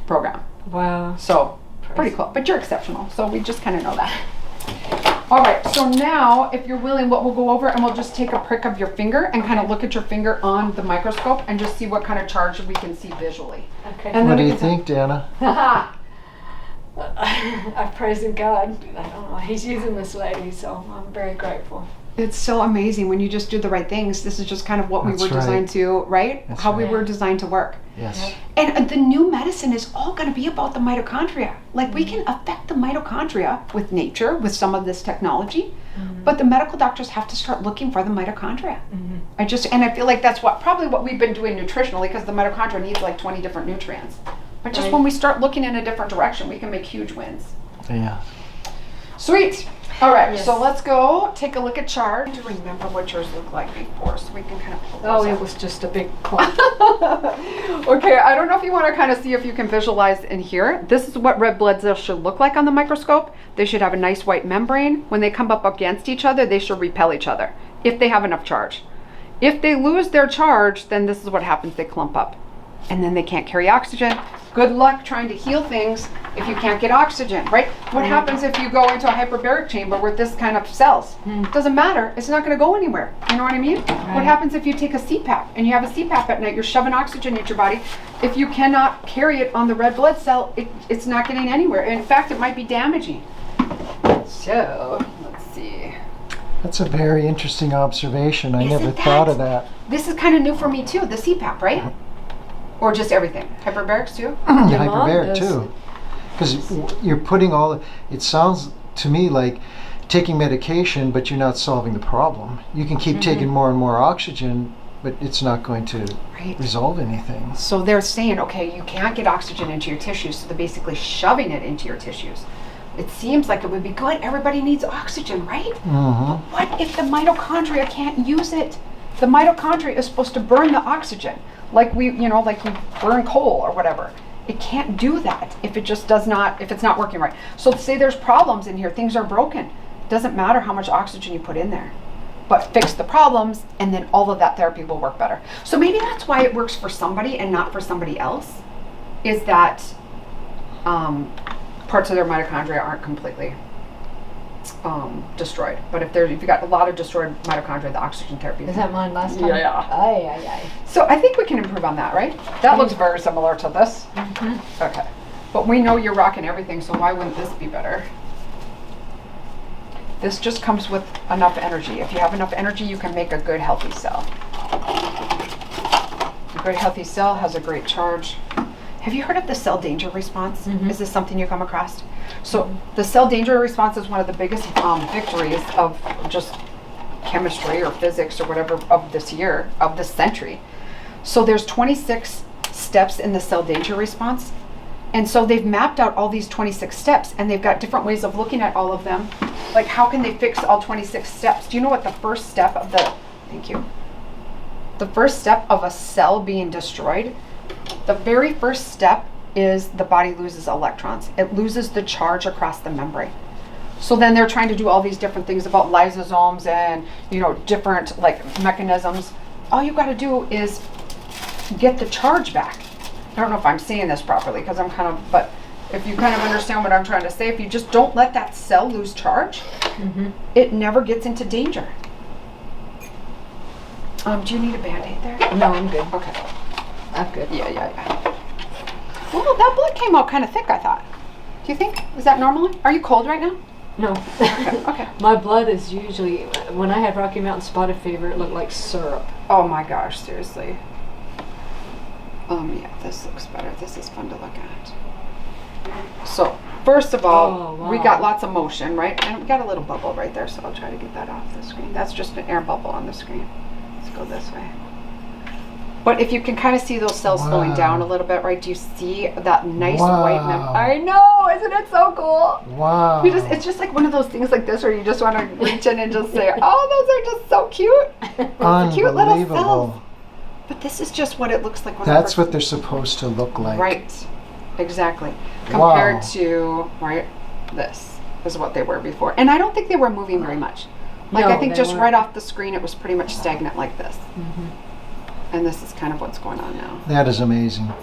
program. Wow. So pretty cool. But you're exceptional. So we just kind of know that. All right. So now, if you're willing, what we'll go over, and we'll just take a prick of your finger and kind of look at your finger on the microscope and just see what kind of charge we can see visually. Okay. And What then do we you can think, Dana? I praise God. I don't know. He's using this lady, so I'm very grateful. It's so amazing when you just do the right things. This is just kind of what we That's were designed to, right? That's How we right. were designed to work. Yes. And the new medicine is all going to be about the mitochondria. Like, we can affect the mitochondria with nature, with some of this technology, but the medical doctors have to start looking for the mitochondria. I feel like that's probably what we've been doing nutritionally, because the mitochondria needs like 20 different nutrients. But just Right. when we start looking in a different direction, we can make huge wins. Yeah. Sweet. All right, Yes. so let's go take a look at charge. To remember what yours looked like before, so we can kind of pull Oh, those it out. was just a big clump. Okay, I don't know if you want to kind of see if you can visualize in here. This is what red blood cells should look like on the microscope. They should have a nice white membrane. When they come up against each other, they should repel each other if they have enough charge. If they lose their charge, then this is what happens. They clump up, and then they can't carry oxygen. Good luck trying to heal things if you can't get oxygen, right? What happens if you go into a hyperbaric chamber with this kind of cells? Doesn't matter. It's not going to go anywhere. You know what I mean? What happens if you take a CPAP and you have a CPAP at night? You're shoving oxygen into your body. If you cannot carry it on the red blood cell, it's not getting anywhere. In fact, it might be damaging. So, let's see. That's a very interesting observation. I Isn't never that- thought of that. This is kind of new for me too, the CPAP, right? Or just everything? Hyperbarics too? Yeah, Your mom hyperbaric does. too. Because you're putting it sounds to me like taking medication, but you're not solving the problem. You can keep taking more and more oxygen, but it's not going to Right. resolve anything. So they're saying, okay, you can't get oxygen into your tissues, so they're basically shoving it into your tissues. It seems like it would be good. Everybody needs oxygen, right? Mm-hmm. What if the mitochondria can't use it? The mitochondria is supposed to burn the oxygen, like we burn coal or whatever. It can't do that if it's not working right. So say there's problems in here, things are broken. It doesn't matter how much oxygen you put in there, but fix the problems, and then all of that therapy will work better. So maybe that's why it works for somebody and not for somebody else, is that parts of their mitochondria aren't completely destroyed. But if you got a lot of destroyed mitochondria, the oxygen therapy Is that mine last time? Yeah. Aye. So I think we can improve on that, right? That looks very similar to this. Okay. But we know you're rocking everything, so why wouldn't this be better? This just comes with enough energy. If you have enough energy, you can make a good, healthy cell. A good, healthy cell has a great charge. Have you heard of the cell danger response? Is this something you come across? So the cell danger response is one of the biggest victories of just chemistry or physics or whatever of this year, of this century. So there's 26 steps in the cell danger response. And so they've mapped out all these 26 steps, and they've got different ways of looking at all of them. Like, how can they fix all 26 steps? Do you know what the first step of the first step of a cell being destroyed? The very first step is the body loses electrons. It loses the charge across the membrane. So then they're trying to do all these different things about lysosomes and, different mechanisms. All you got to do is get the charge back. I don't know if I'm saying this properly because but if you kind of understand what I'm trying to say, if you just don't let that cell lose charge, it never gets into danger. Do you need a Band-Aid there? No, I'm good. Okay. I'm good. Yeah. Well, that blood came out kind of thick, I thought. Do you think? Is that normal? Are you cold right now? No. Okay. My blood is usually, when I had Rocky Mountain spotted fever, it looked like syrup. Oh my gosh, seriously. Yeah, this looks better. This is fun to look at. So, first of all, Oh, wow. we got lots of motion, right? And we got a little bubble right there, so I'll try to get that off the screen. That's just an air bubble on the screen. Let's go this way. But if you can kind of see those cells slowing down a little bit, right? Do you see that nice white I know, isn't it so cool? Wow. It's just like one of those things like this where you just want to reach in and just say, oh, those are just so cute. Cute little cells. Unbelievable. But this is just what it looks like. When That's what they're supposed to look like. Right. Exactly. Wow. Compared to, right, this is what they were before. And I don't think they were moving very much. Like, No, I think they just weren't. right off the screen, it was pretty much stagnant like this. And this is kind of what's going on now. That is amazing.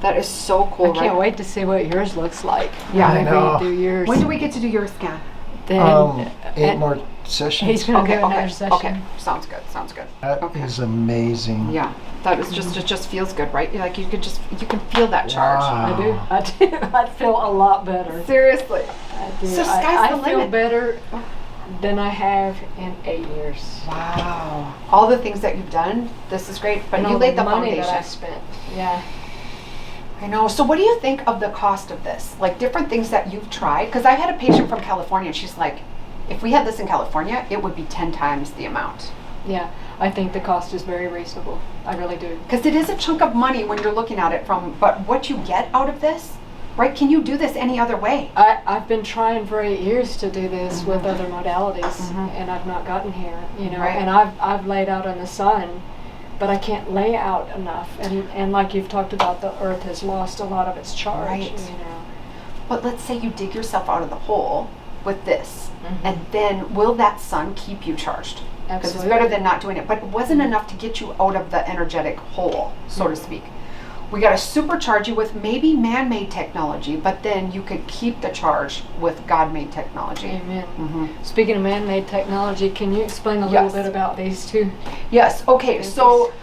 That is so cool, I right? can't wait to see what yours looks like. Yeah, I know. Do yours. When do we get to do your scan? Then, 8 more sessions. he's going to Okay, do another okay, session. okay. Sounds good, sounds good. That Okay. is amazing. Yeah, that is just, it just feels good, right? Like you can feel that charge. Wow. I do. I feel a lot better. Seriously. I do. So sky's the I feel limit. better than I have in 8 years. Wow. All the things that you've done, this is great, but And you all laid the money foundation. that I spent. Yeah. I know. So what do you think of the cost of this? Like different things that you've tried? Because I had a patient from California and she's like, if we had this in California, it would be 10 times the amount. Yeah. I think the cost is very reasonable. I really do. Because it is a chunk of money when you're looking at it from, but what you get out of this, right? Can you do this any other way? I've been trying for 8 years to do this with other modalities, and I've not gotten here, you know. Right. And I've laid out in the sun, but I can't lay out enough. And like you've talked about, the earth has lost a lot of its charge, Right. you know. But let's say you dig yourself out of the hole with this, and then will that sun keep you charged? Because it's better than not doing it. But it wasn't enough to get you out of the energetic hole, so to speak. We got to supercharge you with maybe man-made technology, but then you could keep the charge with God-made technology. Amen. Speaking of man-made technology, can you explain a little Yes. bit about these two? Yes, okay, so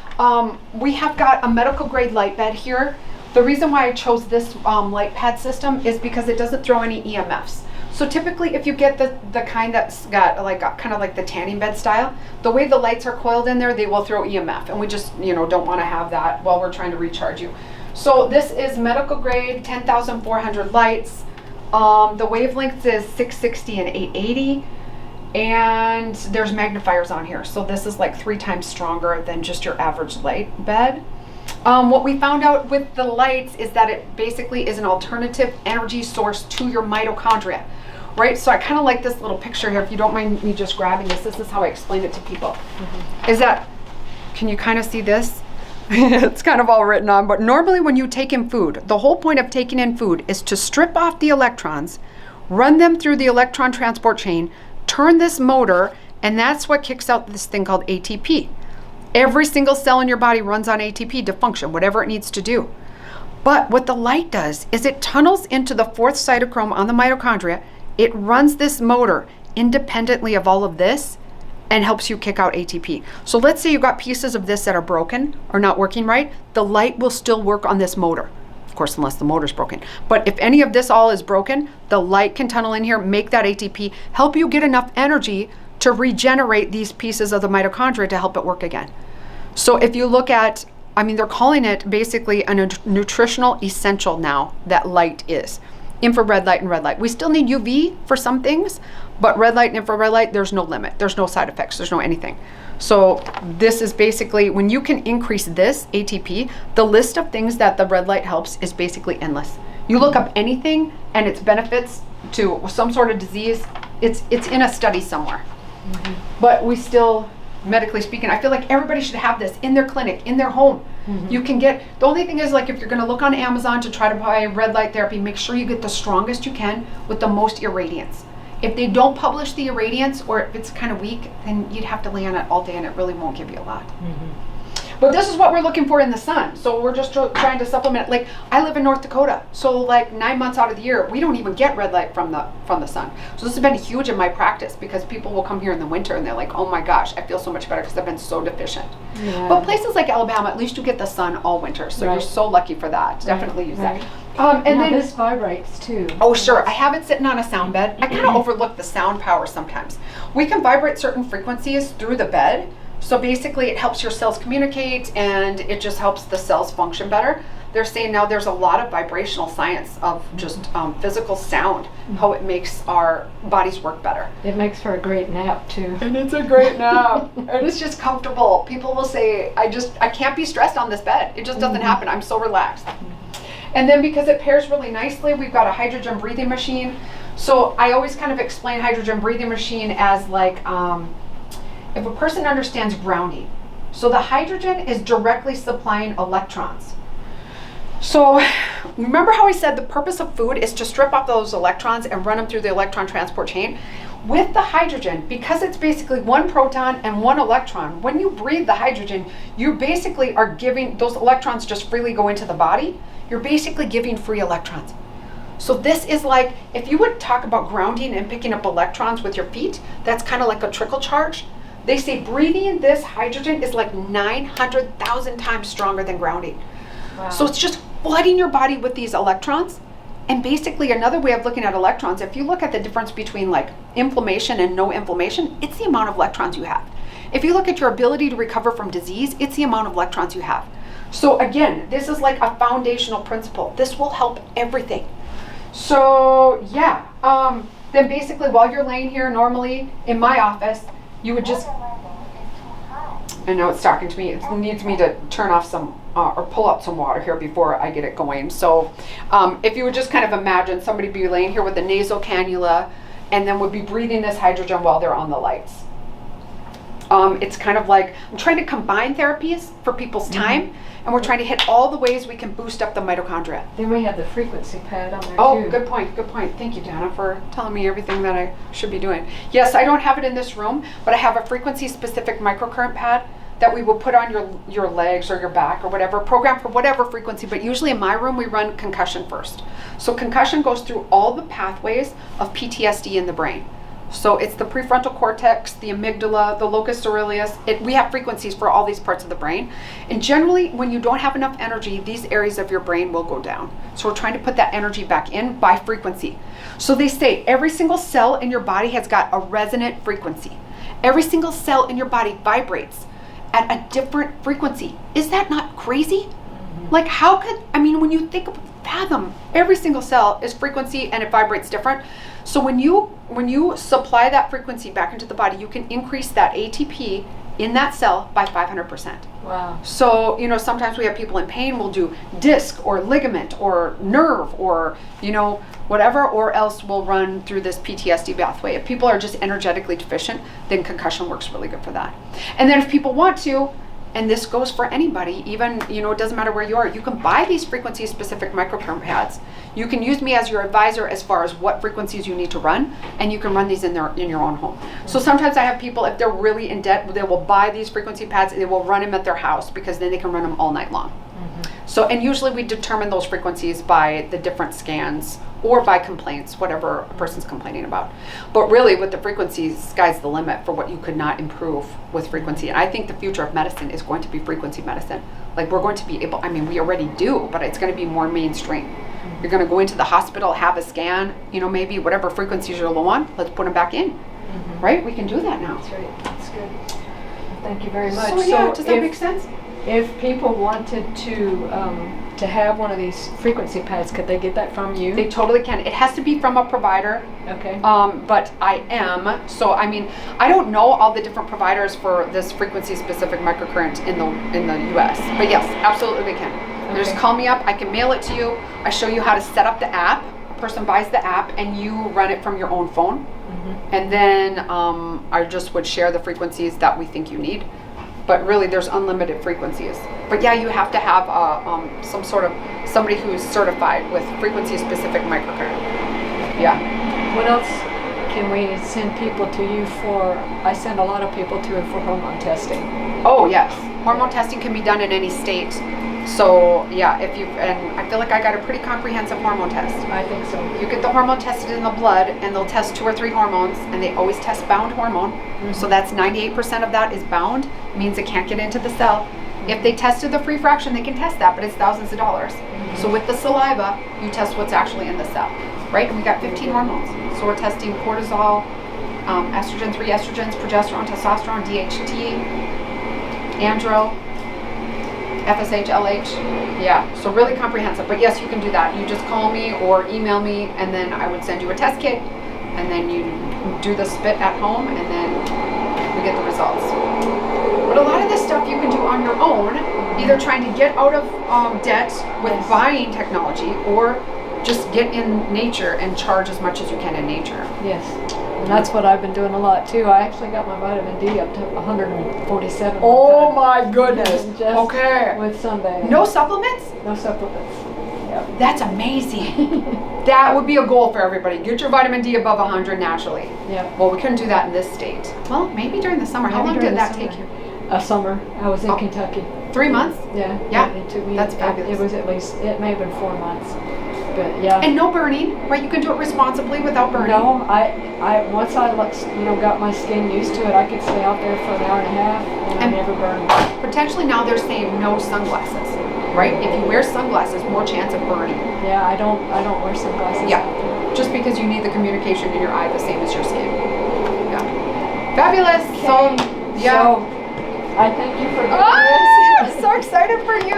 we have got a medical grade light bed here. The reason why I chose this light pad system is because it doesn't throw any EMFs. So typically if you get the kind that's got like kind of like the tanning bed style, the way the lights are coiled in there, they will throw EMF, and we just, you know, don't want to have that while we're trying to recharge you. So this is medical grade 10,400 lights. The wavelength is 660 and 880. And there's magnifiers on here. So this is like 3 times stronger than just your average light bed. What we found out with the lights is that it basically is an alternative energy source to your mitochondria, right? So I kind of like this little picture here. If you don't mind me just grabbing this, this is how I explain it to people. Is that, can you kind of see this? It's kind of all written on, but normally when you take in food, the whole point of taking in food is to strip off the electrons, run them through the electron transport chain, turn this motor, and that's what kicks out this thing called ATP. Every single cell in your body runs on ATP to function, whatever it needs to do. But what the light does is it tunnels into the 4th cytochrome on the mitochondria. It runs this motor independently of all of this and helps you kick out ATP. So let's say you've got pieces of this that are broken or not working right, the light will still work on this motor. Of course, unless the motor's broken. But if any of this all is broken, the light can tunnel in here, make that ATP, help you get enough energy to regenerate these pieces of the mitochondria to help it work again. So if you look at, I mean, they're calling it basically a nutritional essential now, that light is. Infrared light and red light. We still need UV for some things, but red light and infrared light, there's no limit. There's no side effects. There's no anything. So this is basically, when you can increase this ATP, the list of things that the red light helps is basically endless. You look up anything and its benefits to some sort of disease, it's in a study somewhere. But we still, medically speaking, I feel like everybody should have this in their clinic, in their home. You can get, the only thing is, like, if you're going to look on Amazon to try to buy red light therapy, make sure you get the strongest you can with the most irradiance. If they don't publish the irradiance, or if it's kind of weak, then you'd have to lay on it all day and it really won't give you a lot. But this is what we're looking for in the sun. So we're just trying to supplement. Like, I live in North Dakota, so like 9 months out of the year, we don't even get red light from the sun. So this has been huge in my practice, because people will come here in the winter and they're like, oh my gosh, I feel so much better because I've been so deficient. Yeah. But places like Alabama, at least you get the sun all winter. So Right. you're so lucky for that. Definitely use Right. that. And Now then this vibrates too. oh, sure. I have it sitting on a sound bed. I kind of overlook the sound power sometimes. We can vibrate certain frequencies through the bed. So basically it helps your cells communicate and it just helps the cells function better. They're saying now there's a lot of vibrational science of just physical sound, how it makes our bodies work better. It makes for a great nap too. And it's a great nap. And it's just comfortable. People will say, I can't be stressed on this bed. It just doesn't happen. I'm so relaxed. And then because it pairs really nicely, we've got a hydrogen breathing machine. So I always kind of explain hydrogen breathing machine as like, if a person understands grounding. So the hydrogen is directly supplying electrons. So remember how I said the purpose of food is to strip off those electrons and run them through the electron transport chain? With the hydrogen, because it's basically one proton and one electron, when you breathe the hydrogen, you basically are giving, those electrons just freely go into the body. You're basically giving free electrons. So this is like, if you would talk about grounding and picking up electrons with your feet, that's kind of like a trickle charge. They say breathing this hydrogen is like 900,000 times stronger than grounding. Wow. So it's just flooding your body with these electrons. And basically another way of looking at electrons, if you look at the difference between like inflammation and no inflammation, it's the amount of electrons you have. If you look at your ability to recover from disease, it's the amount of electrons you have. So again, this is like a foundational principle. This will help everything. So yeah, then basically while you're laying here normally in my office, you would just, I know it's talking to me, it needs me to turn off some, or pull up some water here before I get it going. So if you would just kind of imagine somebody be laying here with a nasal cannula and then would be breathing this hydrogen while they're on the lights. It's kind of like, I'm trying to combine therapies for people's time, and we're trying to hit all the ways we can boost up the mitochondria. Then we have the frequency pad on there Oh, too. good point, good point. Thank you, Dana, for telling me everything that I should be doing. Yes, I don't have it in this room, but I have a frequency-specific microcurrent pad that we will put on your legs or your back or whatever, programmed for whatever frequency, but usually in my room we run concussion first. So concussion goes through all the pathways of PTSD in the brain. So it's the prefrontal cortex, the amygdala, the locus coeruleus. We have frequencies for all these parts of the brain. And generally, when you don't have enough energy, these areas of your brain will go down. So we're trying to put that energy back in by frequency. So they say every single cell in your body has got a resonant frequency. Every single cell in your body vibrates at a different frequency. Is that not crazy? Like how could, I mean, when you think of fathom, every single cell is frequency and it vibrates different. So when you supply that frequency back into the body, you can increase that ATP in that cell by 500%. Wow. So, you know, sometimes we have people in pain, we'll do disc or ligament or nerve or, you know, whatever, or else we'll run through this PTSD pathway. If people are just energetically deficient, then concussion works really good for that. And then if people want to, and this goes for anybody, even, you know, it doesn't matter where you are, you can buy these frequency specific microcurrent pads. You can use me as your advisor as far as what frequencies you need to run, and you can run these in your own home. So sometimes I have people, if they're really in debt, they will buy these frequency pads and they will run them at their house because then they can run them all night long. So, and usually we determine those frequencies by the different scans or by complaints, whatever a person's complaining about. But really with the frequencies, sky's the limit for what you could not improve with frequency. And I think the future of medicine is going to be frequency medicine. Like we're going to be able, I mean, we already do, but it's going to be more mainstream. You're going to go into the hospital, have a scan, you know, maybe whatever frequencies you're low on, let's put them back in, right? We can do that now. That's right. That's good. Well, thank you very much. So yeah, does that make sense? If people wanted to have one of these frequency pads, could they get that from you? They totally can. It has to be from a provider. Okay. But I am. So I mean, I don't know all the different providers for this frequency specific microcurrent in the US. But yes, absolutely they can. Okay. Just call me up. I can mail it to you. I show you how to set up the app. A person buys the app and you run it from your own phone. And then I just would share the frequencies that we think you need. But really, there's unlimited frequencies. But yeah, you have to have some sort of somebody who's certified with frequency-specific microcurrent. Yeah. What else can we send people to you for? I send a lot of people to you for hormone testing. Oh yes, hormone testing can be done in any state. So yeah, and I feel like I got a pretty comprehensive hormone test. I think so. You get the hormone tested in the blood, and they'll test 2 or 3 hormones, and they always test bound hormone. So that's 98% of that is bound, means it can't get into the cell. If they tested the free fraction, they can test that, but it's thousands of dollars. So with the saliva, you test what's actually in the cell, right? And we got 15 hormones. So we're testing cortisol, estrogen, 3 estrogens, progesterone, testosterone, DHT, andro, FSH, LH. Yeah, so really comprehensive. But yes, you can do that. You just call me or email me, and then I would send you a test kit, and then you do the spit at home, and then we get the results. But a lot of this stuff you can do on your own, either trying to get out of debt with buying technology, or just get in nature and charge as much as you can in nature. Yes. And that's what I've been doing a lot too. I actually got my vitamin D up to 147. Oh my goodness. Just Okay. with sunbathing. No supplements? No supplements. Yep. That's amazing. That would be a goal for everybody. Get your vitamin D above 100 naturally. Yep. Well, we couldn't do that in this state. Well, maybe during the summer. How Maybe long during did the that summer. take you? A summer. I was in Oh. Kentucky. 3 months? Yeah. Yeah. It took me. That's fabulous. It was at least. It may have been 4 months. But yeah. And no burning, right? You can do it responsibly without burning. No, I once I got my skin used to it, I could stay out there for an hour and a half and I And- never burned. Potentially now they're saying no sunglasses, right? If you wear sunglasses, more chance of burning. Yeah, I don't wear sunglasses. Yeah. out there. Just because you need the communication in your eye the same as your skin. Yeah. Fabulous. So, yeah. So, I thank you for doing Ah, this. so excited for you.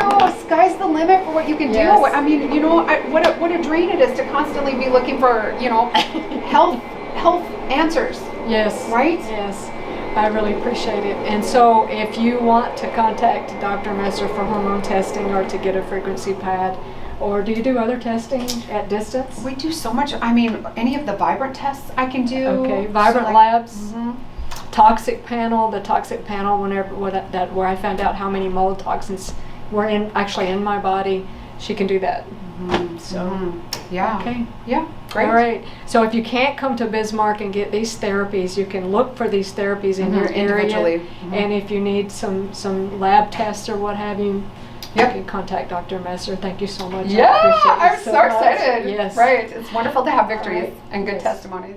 Sky's the limit for what you can Yes. do. I mean, you know, what a drain it is to constantly be looking for, you know, health answers, Yes. right? Yes. I really appreciate it. And so if you want to contact Dr. Messer for hormone testing or to get a frequency pad, or do you do other testing at distance? We do so much. I mean, any of the Vibrant tests I can do. Okay, Vibrant So, like, Labs. mhm. Toxic panel, the toxic panel, where I found out how many mold toxins were actually in my body, she can do that. So, Mhm. Yeah. okay. Yeah. Great. All right. So if you can't come to Bismarck and get these therapies, you can look for these therapies in your area. Individually. Mhm. And if you need some lab tests or what have you, Yep. you can contact Dr. Messer. Thank you so much. I Yeah, appreciate it I'm so much. excited. Yes. Right. It's wonderful to have victories Right. and good Yes. testimonies.